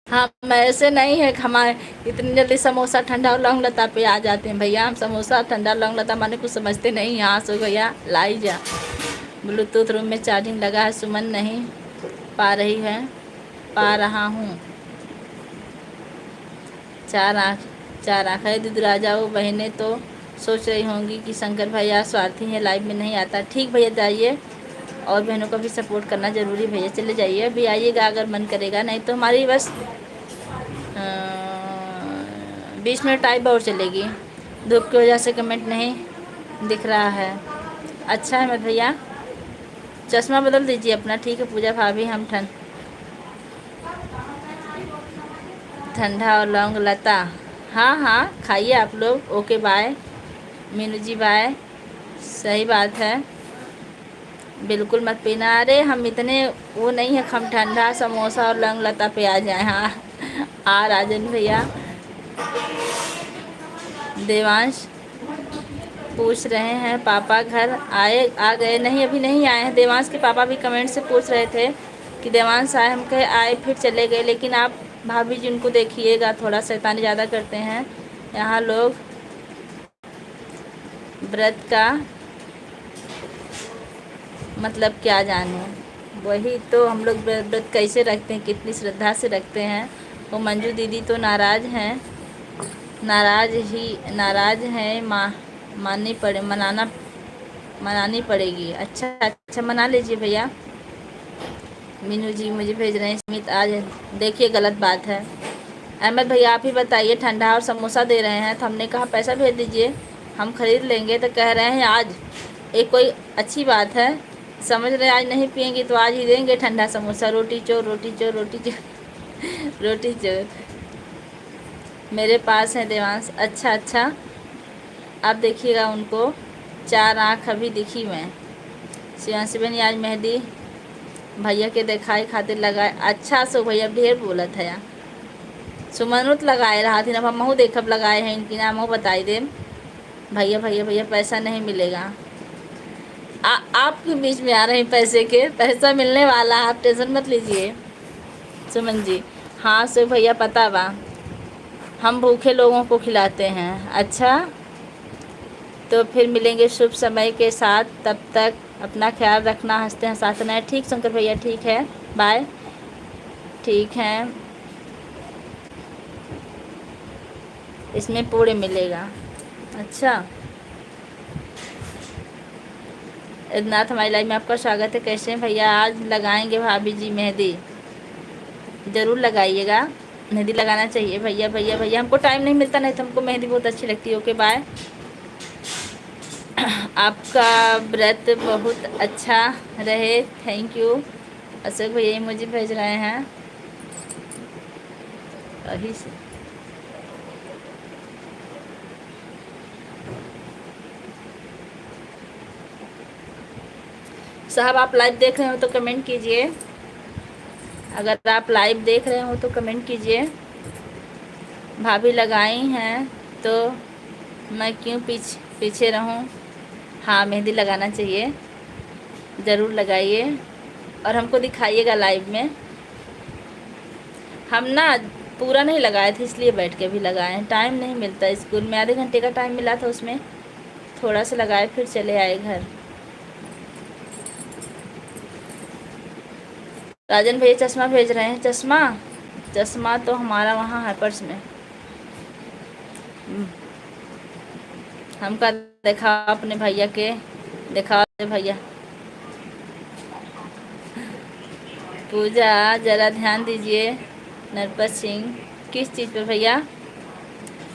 हाँ ऐसे नहीं है, हमारे इतनी जल्दी समोसा ठंडा और लौंग लता पे आ जाते हैं भैया। हम समोसा ठंडा लौंग लता माने कुछ समझते नहीं। यहाँ सो भैया लाई जा। ब्लूटूथ रूम में चार्जिंग लगा है। सुमन नहीं पा रही है, पा रहा हूँ। 4 आँख है। दूध राजा वो बहनें तो सोच रही होंगी कि शंकर भैया स्वार्थी हैं, लाइव में नहीं आता। ठीक भैया जाइए, और बहनों को भी सपोर्ट करना ज़रूरी भैया। चले जाइए, अभी आइएगा अगर मन करेगा, नहीं तो हमारी बस 20 मिनट टाइम और चलेगी। धूप की वजह से कमेंट नहीं दिख रहा है। अच्छा है मत भैया, चश्मा बदल दीजिए अपना। ठीक है पूजा भाभी, हम ठंडा और लौंग लता। हाँ हाँ खाइए आप लोग। ओके बाय मीनू जी, बाय। सही बात है, बिल्कुल मत पीना। अरे हम इतने वो नहीं है, हम ठंडा समोसा और लौंग लता पे आ जाए। हाँ राजन भैया। देवांश पूछ रहे हैं पापा घर आ गए? नहीं अभी नहीं आए हैं। देवांश के पापा भी कमेंट से पूछ रहे थे कि देवांश आए, हम कहे आए फिर चले गए। लेकिन आप भाभी जी उनको देखिएगा, थोड़ा शैतानी ज़्यादा करते हैं। यहाँ लोग व्रत का मतलब क्या जाने, वही तो हम लोग व्रत कैसे रखते हैं, कितनी श्रद्धा से रखते हैं। वो मंजू दीदी तो नाराज़ हैं, नाराज़ हैं। मनानी पड़ेगी। अच्छा अच्छा मना लीजिए भैया। मीनू जी मुझे भेज रहे हैं स्मित आज। देखिए गलत बात है। अहमद भैया आप ही बताइए, ठंडा और समोसा दे रहे हैं तो हमने कहा पैसा भेज दीजिए, हम खरीद लेंगे, तो कह रहे हैं आज। एक कोई अच्छी बात है? समझ रहे आज नहीं पियेंगे तो आज ही देंगे ठंडा समोसा। रोटी चोर, रोटी चोर, रोटी चोर। रोटी चोर। मेरे पास है देवांश। अच्छा अच्छा, अब देखिएगा उनको 4 आँख अभी दिखी मैं। शिवांशी बहन आज मेहंदी भैया के दिखाई खातिर लगाए। अच्छा सो भैया ढेर बोलत है यार। सुमनुत लगाए रहा थी ना, हमहू देखब लगाए हैं इनकी नाम हो बताई दे। भैया भैया भैया पैसा नहीं मिलेगा। आपके बीच में आ रहे हैं पैसे के, पैसा मिलने वाला, आप टेंशन मत लीजिए सुमन जी। हाँ सो भैया पता बा, हम भूखे लोगों को खिलाते हैं। अच्छा तो फिर मिलेंगे शुभ समय के साथ, तब तक अपना ख्याल रखना, हंसते हंसाते रहें। ठीक शंकर भैया, ठीक है, बाय। ठीक है, इसमें पूरे मिलेगा। अच्छा इदनाथ हमारी लाइफ में आपका स्वागत है। कैसे हैं भैया? आज लगाएंगे भाभी जी मेहंदी, ज़रूर लगाइएगा। मेहंदी लगाना चाहिए भैया भैया भैया, हमको टाइम नहीं मिलता, नहीं तो हमको मेहंदी बहुत अच्छी लगती है। Okay bye. आपका व्रत बहुत अच्छा रहे, थैंक यू। अशोक भैया मुझे भेज रहे हैं अभी से। साहब आप लाइव देख रहे हो तो कमेंट कीजिए, अगर आप लाइव देख रहे हो तो कमेंट कीजिए। भाभी लगाई हैं तो मैं क्यों पीछे रहूं? हाँ मेहंदी लगाना चाहिए, ज़रूर लगाइए और हमको दिखाइएगा लाइव में। हम ना पूरा नहीं लगाए थे इसलिए बैठ के भी लगाए हैं, टाइम नहीं मिलता। स्कूल में आधे घंटे का टाइम मिला था, उसमें थोड़ा सा लगाए फिर चले आए घर। राजन भैया चश्मा भेज रहे हैं। चश्मा तो हमारा वहाँ है पर्स में। हमका देखा अपने भैया के, देखा भैया। पूजा ज़रा ध्यान दीजिए। नरपत सिंह किस चीज़ पर भैया?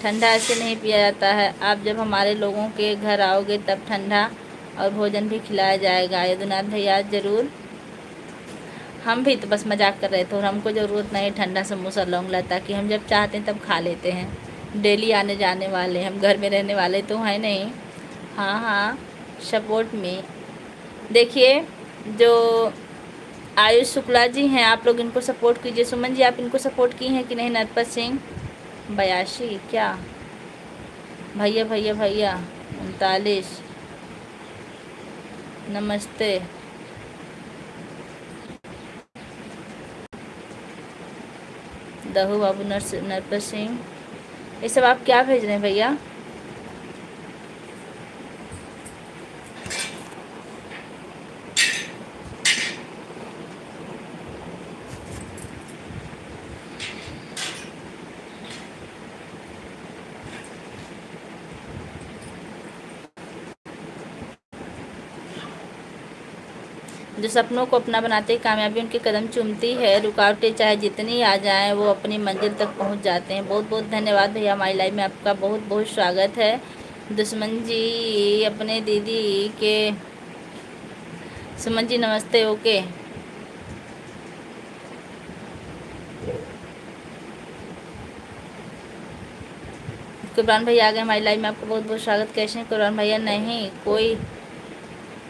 ठंडा ऐसे नहीं पिया जाता है, आप जब हमारे लोगों के घर आओगे तब ठंडा और भोजन भी खिलाया जाएगा। यदुनाथ भैया ज़रूर, हम भी तो बस मजाक कर रहे थे और हमको ज़रूरत नहीं ठंडा समोसा लौंग लता कि हम जब चाहते हैं तब खा लेते हैं। डेली आने जाने वाले हम, घर में रहने वाले तो हैं नहीं। हाँ हाँ सपोर्ट में। देखिए जो आयुष शुक्ला जी हैं, आप लोग इनको सपोर्ट कीजिए। सुमन जी आप इनको सपोर्ट की हैं कि नहीं? नरपत सिंह 82 क्या? भैया भैया भैया 39 नमस्ते। दहू बाबू नरपत सिंह, ये सब आप क्या भेज रहे हैं भैया? जो सपनों को अपना बनाते ही कामयाबी उनके कदम चूमती है, रुकावटें चाहे जितनी आ जाएं वो अपनी मंजिल तक पहुंच जाते हैं। बहुत बहुत धन्यवाद भैया, हमारी लाइफ में आपका बहुत बहुत स्वागत है। दुश्मन जी अपने दीदी के, सुमन जी नमस्ते। ओके कुरबान भैया आ गए हमारी लाइफ में, आपका बहुत बहुत स्वागत। कैसे हैं कुरबान भैया? नहीं कोई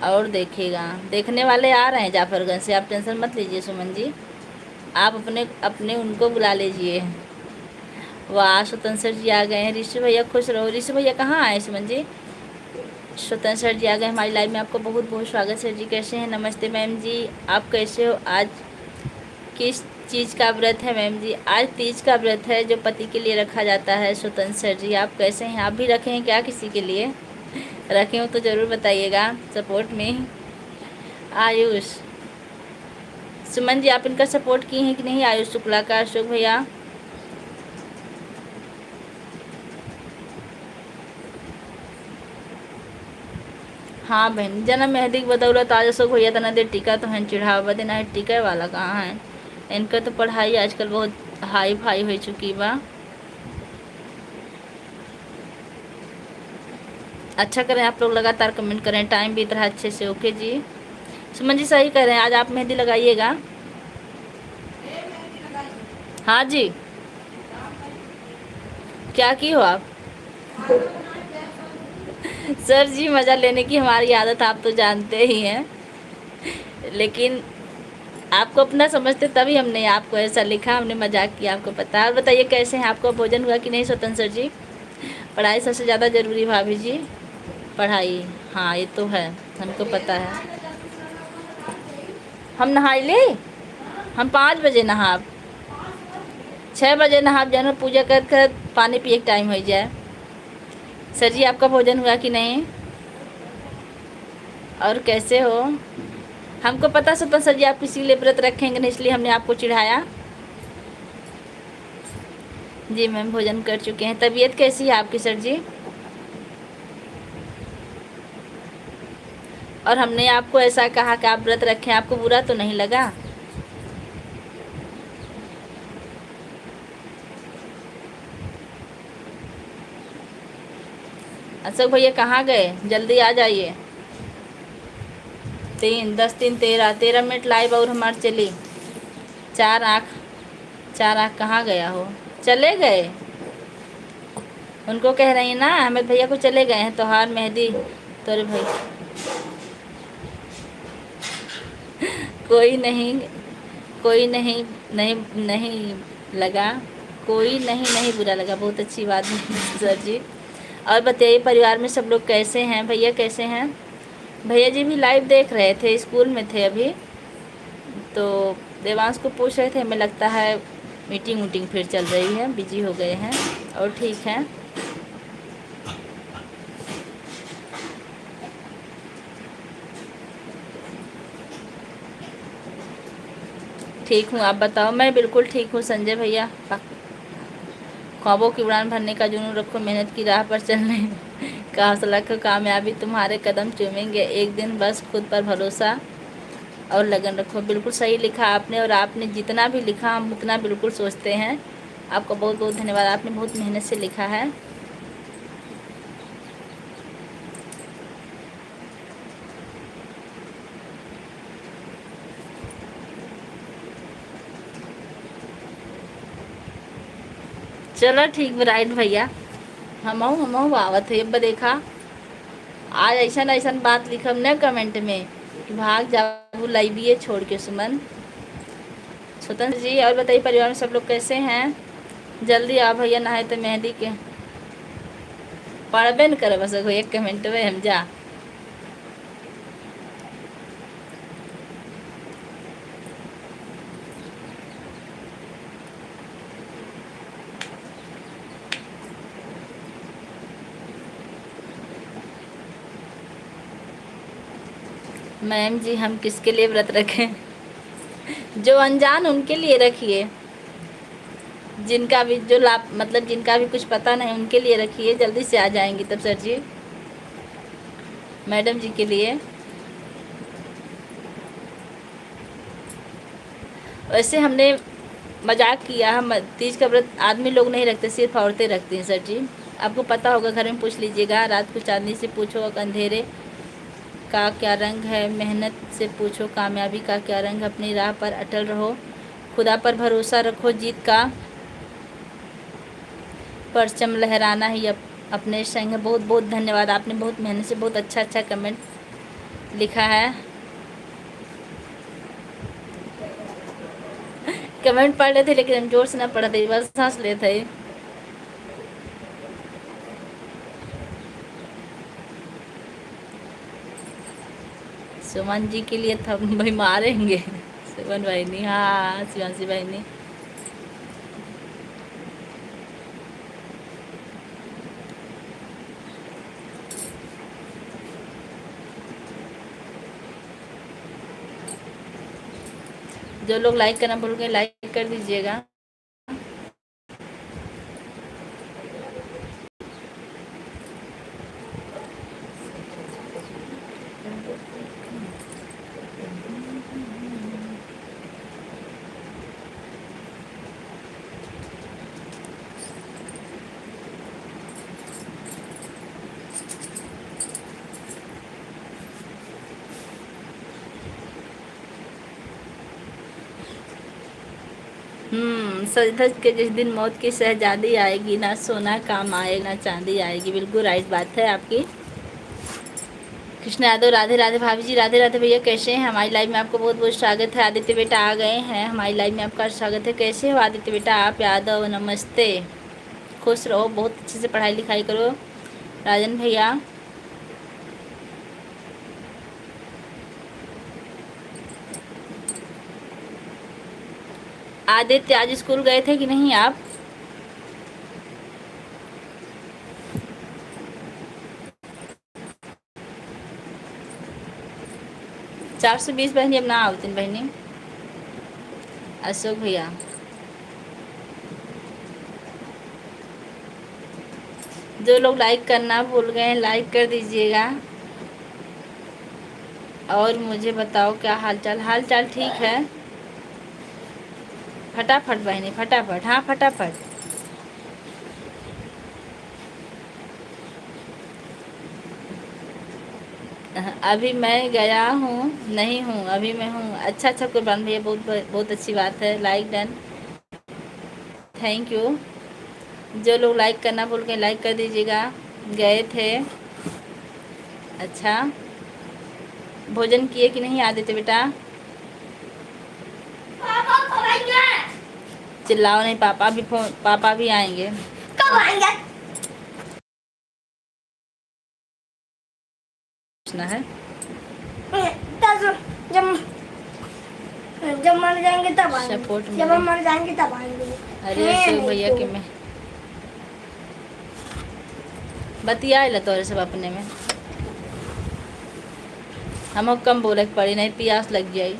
और देखेगा, देखने वाले आ रहे हैं जाफरगंज से, आप टेंशन मत लीजिए सुमन जी, आप अपने अपने उनको बुला लीजिए। वाह स्वतंत्र जी आ गए हैं। ऋषि भैया खुश रहो। ऋषि भैया कहाँ आए सुमन जी? स्वतंत्र जी आ गए हमारी लाइफ में, आपका बहुत बहुत स्वागत। सर जी कैसे हैं? नमस्ते मैम जी, आप कैसे हो? आज किस चीज़ का व्रत है मैम जी? आज तीज का व्रत है जो पति के लिए रखा जाता है। स्वतंत्र सर जी आप कैसे हैं? आप भी रखे हैं क्या किसी के लिए? रखे हो तो ज़रूर बताइएगा सपोर्ट में। आयुष सुमन जी आप इनका सपोर्ट की हैं कि नहीं? आयुष शुक्ला का, अशोक भैया हाँ बहन, जना मेहंदी की बदौलत आज सो भैया तना देर टीका तो हैं चिढ़ावा देना है, टीका वाला कहाँ है। इनका तो पढ़ाई आजकल बहुत हाई फाई हो चुकी बा। अच्छा करें आप लोग, लगातार कमेंट करें, टाइम बीत रहा है अच्छे से। ओके जी, सुमन जी सही कह रहे हैं, आज आप मेहंदी लगाइएगा। हाँ जी, क्या की हो आप? सर जी मज़ा लेने की हमारी आदत आप तो जानते ही हैं, लेकिन आपको अपना समझते तभी हमने आपको ऐसा लिखा, हमने मजाक किया, आपको पता है। और बताइए कैसे हैं, आपको भोजन हुआ कि नहीं स्वतंत्र सर जी? पढ़ाई सबसे ज़्यादा ज़रूरी भाभी जी, पढ़ाई। हाँ ये तो है, हमको पता है। हम नहाई ले, हम 5 बजे नहाब, 6 बजे नहाब, जानो पूजा कर कर पानी पिए टाइम हो जाए। सर जी आपका भोजन हुआ कि नहीं? और कैसे हो? हमको पता स्वतंत्र सर जी आप किसी लिए व्रत रखेंगे नहीं, इसलिए हमने आपको चिढ़ाया। जी मैम भोजन कर चुके हैं। तबीयत कैसी है आपकी सर जी? और हमने आपको ऐसा कहा कि आप व्रत रखें, आपको बुरा तो नहीं लगा? अशोक भैया कहाँ गए, जल्दी आ जाइए। 3 10 3 13 13 मिनट लाइव और हमारी चली। 4 आँख, 4 आँख कहाँ गया हो? चले गए, उनको कह रही ना अहमद भैया को चले गए हैं त्योहार मेहंदी तोरे भाई। कोई नहीं, कोई नहीं, नहीं नहीं लगा, कोई नहीं नहीं बुरा लगा, बहुत अच्छी बात है सर जी। और बताइए परिवार में सब लोग कैसे हैं? भैया कैसे हैं? भैया जी भी लाइव देख रहे थे, स्कूल में थे अभी, तो देवांश को पूछ रहे थे, हमें लगता है मीटिंग वूटिंग फिर चल रही है, बिजी हो गए हैं। और ठीक है, ठीक हूँ, आप बताओ? मैं बिल्कुल ठीक हूँ संजय भैया। ख्वाबों की उड़ान भरने का जुनून रखो, मेहनत की राह पर चलने का हौसला रखो, कामयाबी तुम्हारे कदम चूमेंगे एक दिन, बस खुद पर भरोसा और लगन रखो। बिल्कुल सही लिखा आपने, और आपने जितना भी लिखा हम उतना बिल्कुल सोचते हैं। आपका बहुत बहुत धन्यवाद, आपने बहुत मेहनत से लिखा है। चलो ठीक राइट भैया, हम आवत है। अब देखा आज ऐसा ऐसा बात लिखब न कमेंट में कि भाग जाओ लाइबिए छोड़ के सुमन। स्वतंत्र जी और बताइए परिवार में सब लोग कैसे हैं? जल्दी आ भैया, नहाए तो मेहंदी के पढ़बे न करे, बस एक कमेंट में हम जा। मैम जी हम किसके लिए व्रत रखें? जो अनजान उनके लिए रखिए, जिनका भी जो लाभ मतलब जिनका भी कुछ पता नहीं उनके लिए रखिए, जल्दी से आ जाएंगी तब सर जी। मैडम जी के लिए। वैसे हमने मजाक किया, हम तीज का व्रत आदमी लोग नहीं रखते, सिर्फ औरतें रखती हैं सर जी। आपको पता होगा, घर में पूछ लीजिएगा, रात को चांदनी से पूछो अंधेरे का क्या रंग है, मेहनत से पूछो कामयाबी का क्या रंग है, अपनी राह पर अटल रहो, खुदा पर भरोसा रखो, जीत का परचम लहराना ही अपने संग है। बहुत बहुत धन्यवाद, आपने बहुत मेहनत से बहुत अच्छा अच्छा कमेंट लिखा है। कमेंट पढ़ रहे थे लेकिन हम जोर से ना पढ़ थे, बस हंस लेते थे। सुमन जी के लिए थम भाई मारेंगे सुमन भाई नहीं, हाँ शिवांशी भाई नहीं। जो लोग लाइक करना भूल गए लाइक कर दीजिएगा। सज धज के जिस दिन मौत की शहजादी आएगी, ना सोना काम आए ना चांदी आएगी। बिल्कुल राइट बात है आपकी। कृष्ण यादव, राधे राधे भाभी जी, राधे राधे भैया, कैसे हैं? हमारी लाइव में आपको बहुत बहुत स्वागत है। आदित्य बेटा आ गए हैं, हमारी लाइव में आपका स्वागत है। कैसे हो आदित्य बेटा आप? यादव नमस्ते, खुश रहो, बहुत अच्छे से पढ़ाई लिखाई करो। राजन भैया, आदित्य आज स्कूल गए थे कि नहीं आप? चार सौ 20 बहनी अब ना आवतीन बहनी। अशोक भैया, जो लोग लाइक करना भूल गए हैं लाइक कर दीजिएगा। और मुझे बताओ क्या हालचाल? हालचाल ठीक है। फटाफट बहनी फटाफट, हाँ फटाफट। अभी मैं गया हूँ, नहीं हूँ, अभी मैं हूँ। अच्छा अच्छा कुर्बान भैया, बहुत बहुत अच्छी बात है। Like done, thank you. जो लोग लाइक करना भूल गए लाइक कर दीजिएगा। गए थे, अच्छा भोजन किए कि नहीं आदित्य बेटा? चिल्लाओ नहीं, पापा भी फोन, पापा भी आएंगे। कब आएंगे? पूछना है जब जब मर जाएंगे तब आएंगे। सपोर्ट जब हम मर जाएंगे तब आएंगे। अरे अशोक भैया के मैं बतिया तोरे सब अपने में, हम कम बोले पड़ी, नहीं प्यास लग जाई।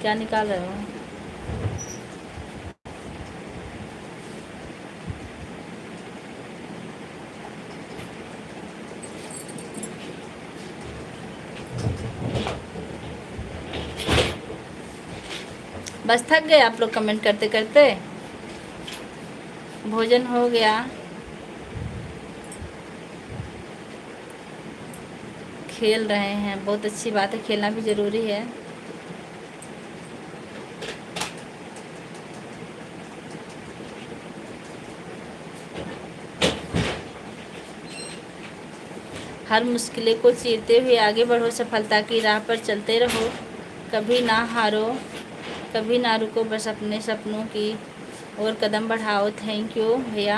क्या निकाल रहे हो? बस थक गए आप लोग कमेंट करते करते? भोजन हो गया, खेल रहे हैं, बहुत अच्छी बात है, खेलना भी ज़रूरी है। हर मुश्किलें को चीरते हुए आगे बढ़ो, सफलता की राह पर चलते रहो, कभी ना हारो, कभी ना रुको, बस अपने सपनों की ओर कदम बढ़ाओ। थैंक यू भैया।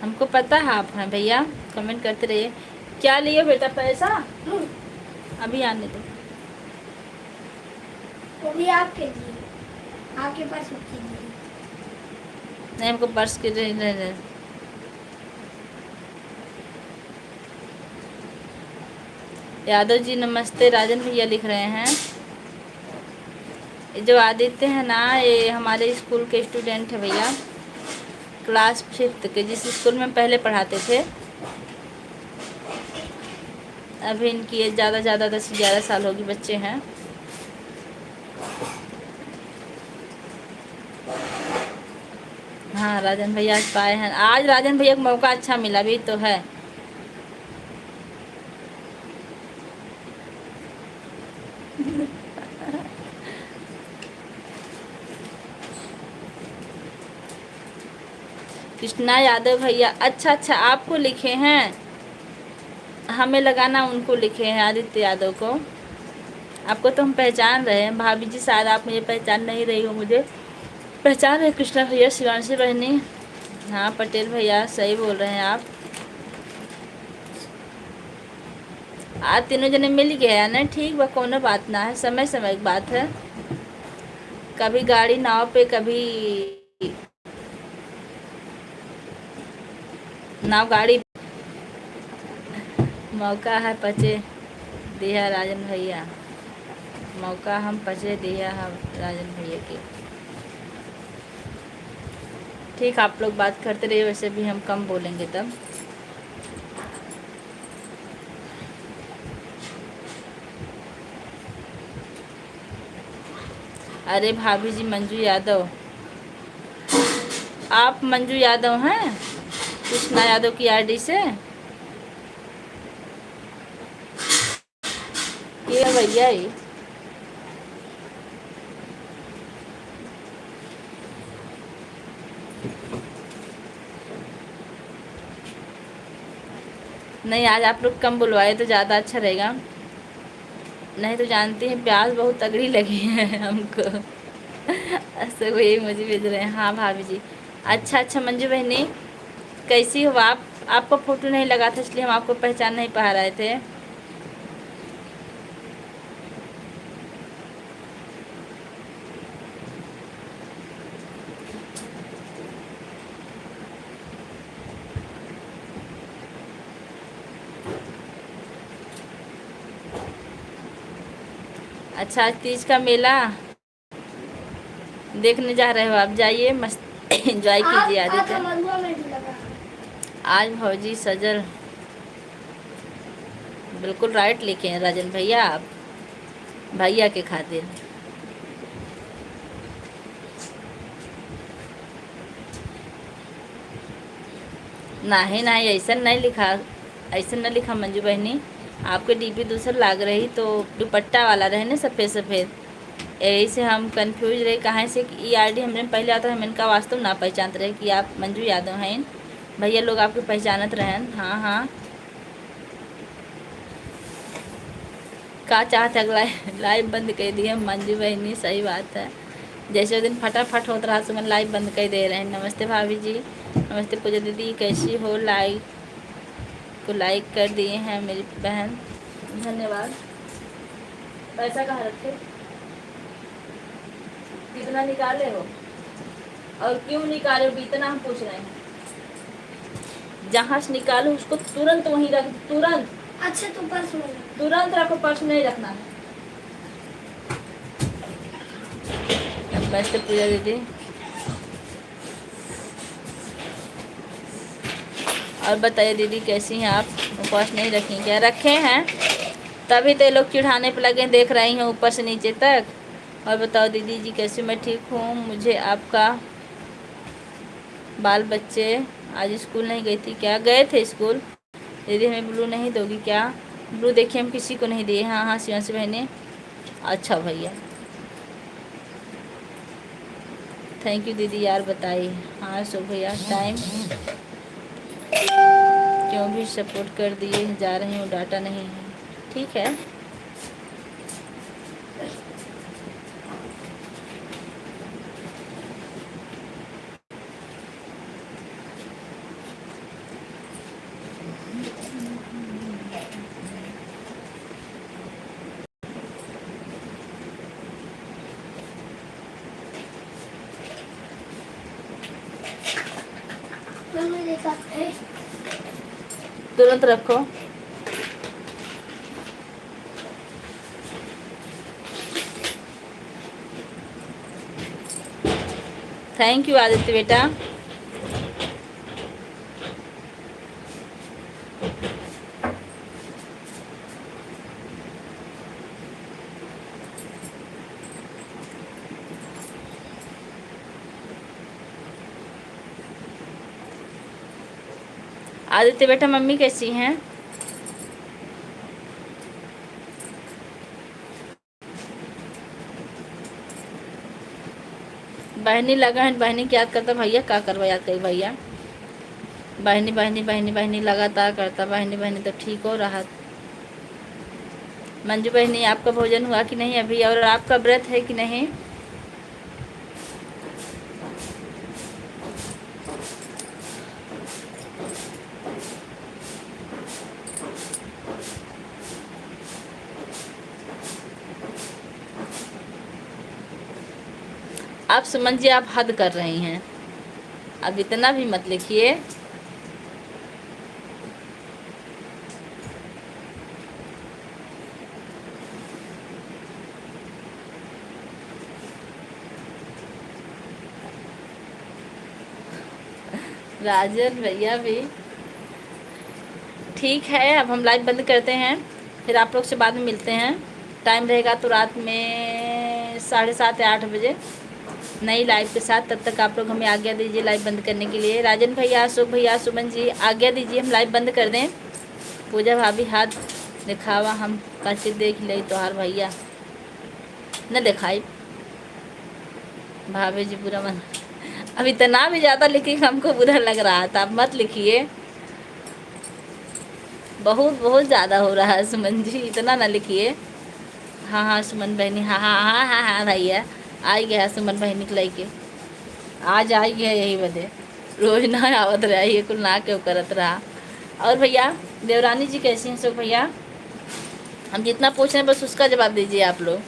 हमको पता है आप हैं भैया, कमेंट करते रहिए। क्या लिए बेटा पैसा? अभी आने दो। वो भी आपके लिए, आपके पास रखी लिए। नहीं, हमको पर्स के रहे। यादव जी नमस्ते, राजन भैया लिख रहे हैं। जो आदित्य है ना, ये हमारे स्कूल के स्टूडेंट है भैया, क्लास 5th के, जिस स्कूल में पहले पढ़ाते थे। अभी इनकी एज ज़्यादा 10 से 11 साल होगी, बच्चे हैं। हाँ राजन भैया आज पाए हैं, आज राजन भैया को मौका अच्छा मिला भी तो है। कृष्णा यादव भैया, अच्छा अच्छा आपको लिखे हैं, हमें लगाना उनको लिखे हैं, आदित्य यादव को। आपको तो हम पहचान रहे हैं भाभी जी, शायद आप मुझे पहचान नहीं रही हो, मुझे पहचान रहे। कृष्णा भैया, शिवांशी बहनी, हाँ पटेल भैया, सही बोल रहे हैं आप। आज तीनों जने मिल गया ना, ठीक बा, कोनो बात ना है, समय समय की बात है। कभी गाड़ी नाव पे, कभी नाव गाड़ी। मौका है पचे दिया राजन भैया, मौका हम पचे दिया है राजन भैया की। ठीक, आप लोग बात करते रहिए, वैसे भी हम कम बोलेंगे तब। अरे भाभी जी, मंजू यादव, आप मंजू यादव हैं कृष्णा यादव की आईडी से? ये भैया ही। नहीं, आज आप लोग कम बुलवाए तो ज़्यादा अच्छा रहेगा, नहीं तो जानती हैं प्यास बहुत तगड़ी लगी है हमको। ऐसे वही मुझे भेज रहे हैं। हाँ भाभी जी। अच्छा अच्छा मंजू बहनी, कैसी हो आप? आपको फोटो नहीं लगा था इसलिए हम आपको पहचान नहीं पा रहे थे। अच्छा, आज तीज का मेला देखने जा रहे हो आप? जाइए, मस्त एंजॉय कीजिए। आदित्य आज भौजी सजल, बिल्कुल राइट लिखे हैं राजन भैया आप, भैया के खातिर। नहीं नहीं, ऐसा नहीं लिखा, ऐसा नहीं लिखा मंजू बहनी, आपके डीपी दूसर लाग रही तो दुपट्टा वाला रहे ना सफ़ेद सफ़ेद, यही से हम कंफ्यूज रहे कहाँ से कि ई आईडी हमने पहले आता है, हम इनका वास्तव ना पहचानते रहे कि आप मंजू यादव हैं। भैया लोग आपको पहचानत रहन। हाँ हाँ, का चाहते अगला लाइव बंद कर दिए मंजू बहनी, सही बात है। जैसे उस दिन फटाफट होता रहा सुमन लाइव बंद कर दे रहे हैं। नमस्ते भाभी जी, नमस्ते पूजा दीदी, कैसी हो? लाइक को लाइक कर दिए हैं मेरी बहन, धन्यवाद। पैसा कहाँ रखे? कितना निकाले हो और क्यों निकाले हो, इतना हम पूछ रहे हैं। जहाँ से निकालो उसको तुरंत वहीं रख, तुरंत। अच्छा तो पर्स में तुरंत रखो, पर्स नहीं रखना है। नमस्ते पूजा दीदी। और बताइए दीदी कैसी हैं आप? उपवास नहीं रखी क्या? रखे हैं, तभी तो ये लोग चिढ़ाने पे लगे, देख रही हैं ऊपर से नीचे तक। और बताओ दीदी जी कैसी? मैं ठीक हूँ। मुझे आपका बाल बच्चे आज स्कूल नहीं गई थी क्या? गए थे स्कूल। दीदी हमें ब्लू नहीं दोगी क्या? ब्लू देखिए हम किसी को नहीं दिए। हाँ हाँ शिवांशी बहने, अच्छा भैया, थैंक यू दीदी यार बताइए। हाँ सो भैया, टाइम क्यों भी सपोर्ट कर दिए जा रही हूँ, डाटा नहीं है, ठीक है। तुरंत रखो। थैंक यू आदित्य बेटा। आदित्य बेटा मम्मी कैसी हैं? बहनी लगा है, बहनी की याद करता भैया, क्या करवा याद करी भैया। बहनी बहनी बहनी बहनी लगातार करता, बहनी बहनी तो ठीक हो रहा। मंजू बहनी आपका भोजन हुआ कि नहीं अभी, और आपका व्रत है कि नहीं? आप सुमन जी आप हद कर रही हैं, अब इतना भी मत लिखिए। राजन भैया भी ठीक है। अब हम लाइव बंद करते हैं, फिर आप लोग से बाद में मिलते हैं। टाइम रहेगा तो रात में 7:30 या 8 बजे नई लाइव के साथ। तब तक आप लोग हमें आज्ञा दीजिए लाइव बंद करने के लिए। राजन भैया, अशोक भैया, सुमन जी आज्ञा दीजिए, हम लाइव बंद कर दें। पूजा भाभी हाथ दिखावा हम कैसे देख ले तोहार भैया न दिखाई। भाभी जी बुरा मन, अब इतना भी ज़्यादा लिखी हमको बुरा लग रहा था, अब मत लिखिए, बहुत ज़्यादा हो रहा है सुमन जी, इतना ना लिखिए। हाँ हाँ सुमन बहनी, हाँ हाँ हाँ हाँ हाँ भैया आई गया सुमन बहनी के लेके, आज आई गया यही बदे, रोज ना आवत रहा ये कुल ना क्यों करत रहा। और भैया देवरानी जी कैसी हैं सब भैया? हम जितना पूछ रहे हैं बस उसका जवाब दीजिए आप लोग।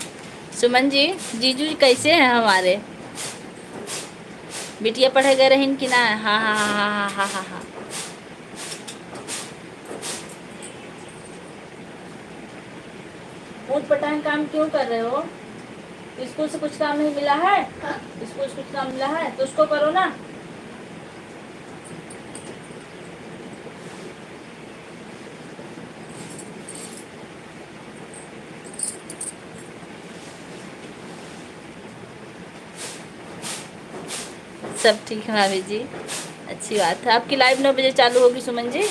सुमन जी, जीजू जी कैसे हैं हमारे? बिटिया पढ़े गए रहीन कि ना? हाँ हाँ हाँ हाँ हाँ हाँ हाँ। ऊट पटांग काम क्यों कर रहे हो? स्कूल से कुछ काम नहीं मिला है? स्कूल से कुछ काम मिला है तो उसको करो ना। सब ठीक है भाभी जी, अच्छी बात है। आपकी लाइव 9 बजे चालू होगी सुमन जी,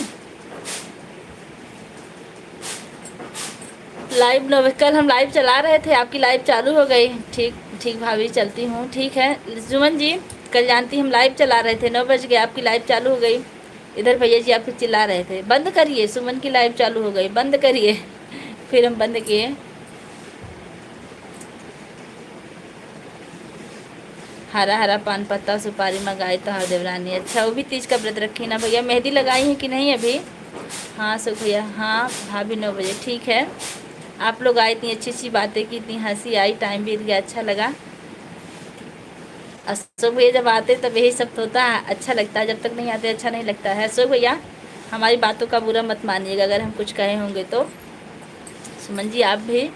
लाइव 9 बजे। कल हम लाइव चला रहे थे, आपकी लाइव चालू हो गई। ठीक ठीक भाभी चलती हूँ, ठीक है सुमन जी। कल जानती हम लाइव चला रहे थे, 9 बज गए, आपकी लाइव चालू हो गई। इधर भैया जी आपके चिल्ला रहे थे बंद करिए, सुमन की लाइव चालू हो गई बंद करिए। फिर हम बंद किए। हरा हरा पान पत्ता सुपारी मंगाई तो हर देवरानी। अच्छा वो भी तीज का व्रत रखी ना भैया? मेहंदी लगाई है कि नहीं अभी? हाँ सुख भैया, हाँ भाभी 9 बजे ठीक है। आप लोग आए, इतनी अच्छी अच्छी बातें की, इतनी हंसी आई, टाइम बीत गया, अच्छा लगा। अशोक भैया जब आते तब यही सब तो होता है, अच्छा लगता है, जब तक नहीं आते अच्छा नहीं लगता है। अशोक भैया हमारी बातों का बुरा मत मानिएगा अगर हम कुछ कहे होंगे तो। सुमन जी आप भी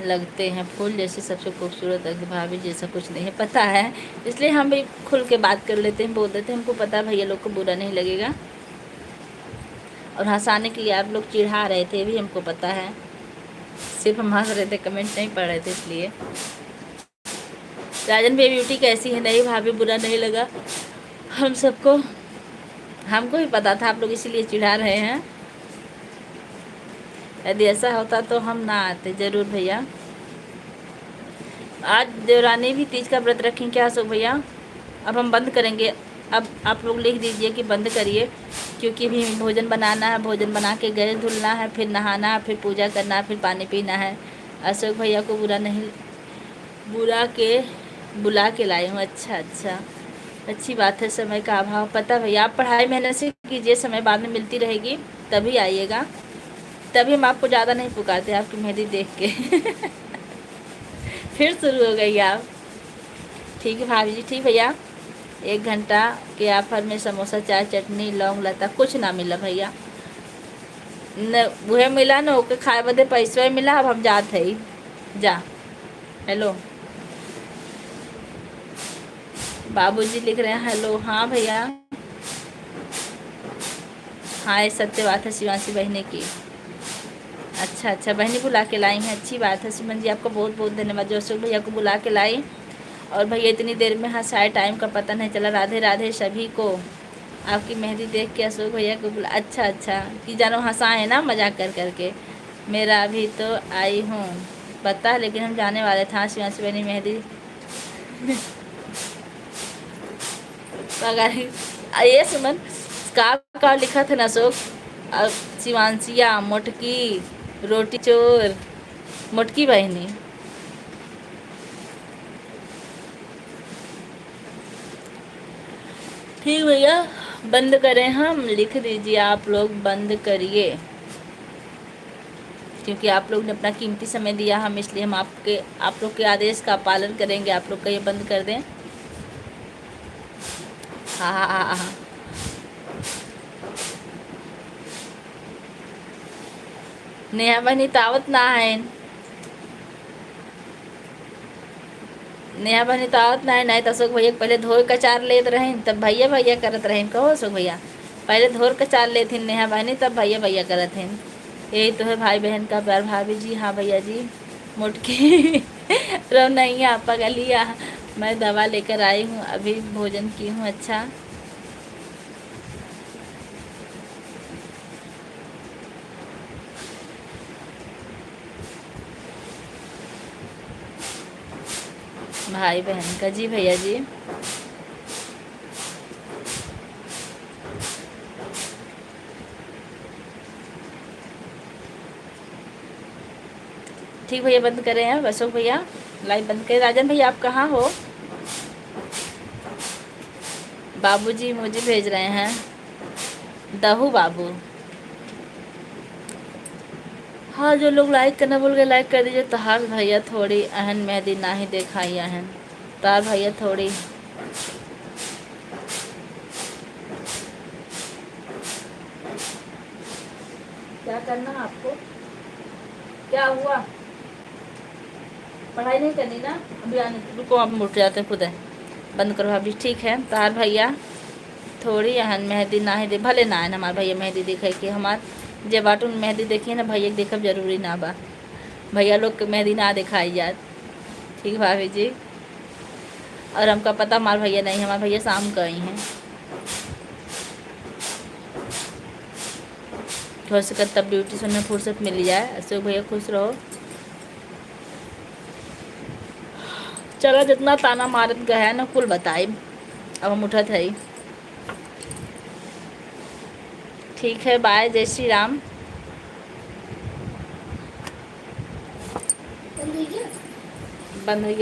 लगते हैं फूल जैसे सबसे खूबसूरत है। भाभी जैसा कुछ नहीं है पता है, इसलिए हम भी खुल के बात कर लेते हैं, बोल देते हैं, हमको पता है भैया लोग को बुरा नहीं लगेगा। और हंसाने के लिए आप लोग चिढ़ा रहे थे भी हमको पता है, सिर्फ हम हंस रहे थे, कमेंट नहीं पढ़ रहे थे इसलिए। राजन भैया ब्यूटी कैसी है? नहीं भाभी बुरा नहीं लगा, हम सबको, हमको भी पता था आप लोग इसीलिए चिढ़ा रहे हैं। यदि ऐसा होता तो हम ना आते ज़रूर भैया। आज देवरानी भी तीज का व्रत रखें क्या अशोक भैया? अब हम बंद करेंगे, अब आप लोग लिख दीजिए कि बंद करिए, क्योंकि भी भोजन बनाना है, भोजन बना के गैस धुलना है, फिर नहाना है, फिर पूजा करना है, फिर पानी पीना है। अशोक भैया को बुरा नहीं, बुला के लाई हूँ। अच्छा अच्छा, अच्छी बात है। समय का अभाव पता भैया, आप पढ़ाई मेहनत से कीजिए, समय बाद में मिलती रहेगी तभी आइएगा, तभी हम आपको ज़्यादा नहीं पुकारते आपकी मेहंदी देख के। फिर शुरू हो गई आप। ठीक है भाभी जी, ठीक भैया। 1 घंटा के ऑफर में समोसा, चाय, चटनी, लौंग लता कुछ ना मिला भैया, न वह मिला न ओके खाए बदे पैसा मिला। अब हम जात है जा। हेलो बाबूजी लिख रहे हैं हेलो। हाँ भैया, हाँ ये सत्य बात है शिवांशी बहनी की। अच्छा अच्छा, बहनी बुला के लाई हैं, अच्छी बात है। सुमन जी आपका बहुत बहुत धन्यवाद जो अशोक भैया को बुला के लाई। और भैया इतनी देर में हंसाए, टाइम का पता नहीं चला। राधे राधे सभी को। आपकी मेहंदी देख के अशोक भैया को बुला, अच्छा अच्छा कि जानो हंसाए ना मजाक कर करके। मेरा अभी तो आई हूँ पता है, लेकिन हम जाने वाले थे। शिवांशी बहनी मेहंदी अगर ये सुमन का लिखा था ना अशोक, शिवांशिया मोटकी रोटी चोर मोटकी बहनी। ठीक भैया बंद करें हम? लिख दीजिए आप लोग बंद करिए, क्योंकि आप लोग ने अपना कीमती समय दिया हम, इसलिए हम आप लोग के आदेश का पालन करेंगे। आप लोग का ये बंद कर दें। हाँ हाँ हाँ हाँ, नेहा बहनी तावत ना है, नेहा बहनी तो आवत नहीं तो अशोक भैया पहले धोर कचार लेत रहें तब भैया भैया करत रहें। कहो अशोक भैया पहले धोर कचार लेथिन नेहा बहनी तब भैया भैया करत हैं। यही तो है भाई बहन का प्यार। भाभी जी हाँ भैया जी मुटकी रो नहीं आपा गलिया। मैं दवा लेकर आई हूँ, अभी भोजन की हूँ। अच्छा भाई बहन का जी भैया जी। ठीक भैया बंद करें हैं अशोक भैया लाइव बंद करें। राजन भैया आप कहाँ हो? बाबूजी मुझे भेज रहे हैं दहू बाबू। हाँ जो लोग लाइक करना भूल गए लाइक कर दीजिए। तहार भैया थोड़ी अहन मेहंदी ना ही दिखाई अहन। तार भैया थोड़ी क्या करना है आपको? क्या हुआ? पढ़ाई नहीं करनी ना? अभी आने रुको आप उठ जाते खुद है। बंद करो अभी। ठीक है तार भैया थोड़ी अहन मेहंदी ना ही दे भले ना है हमारे भैया मेहंदी दिखे कि हमार जे बाटू मेहंदी देखिए ना भैया के देखब जरूरी ना बा। भैया लोग के मेहंदी ना दिखाई जात। ठीक भाभी जी। और हमका पता हमारे भैया नहीं हमारे भैया शाम का ही हैं। हो सके तब ब्यूटीशियन में फुर्सत मिल जाए। अशोक भैया खुश रहो। चलो जितना ताना मारत गया ना कुल बताए अब हम उठत है। ठीक है बाय जय श्री राम। बंद हो गया? बंद हो गया।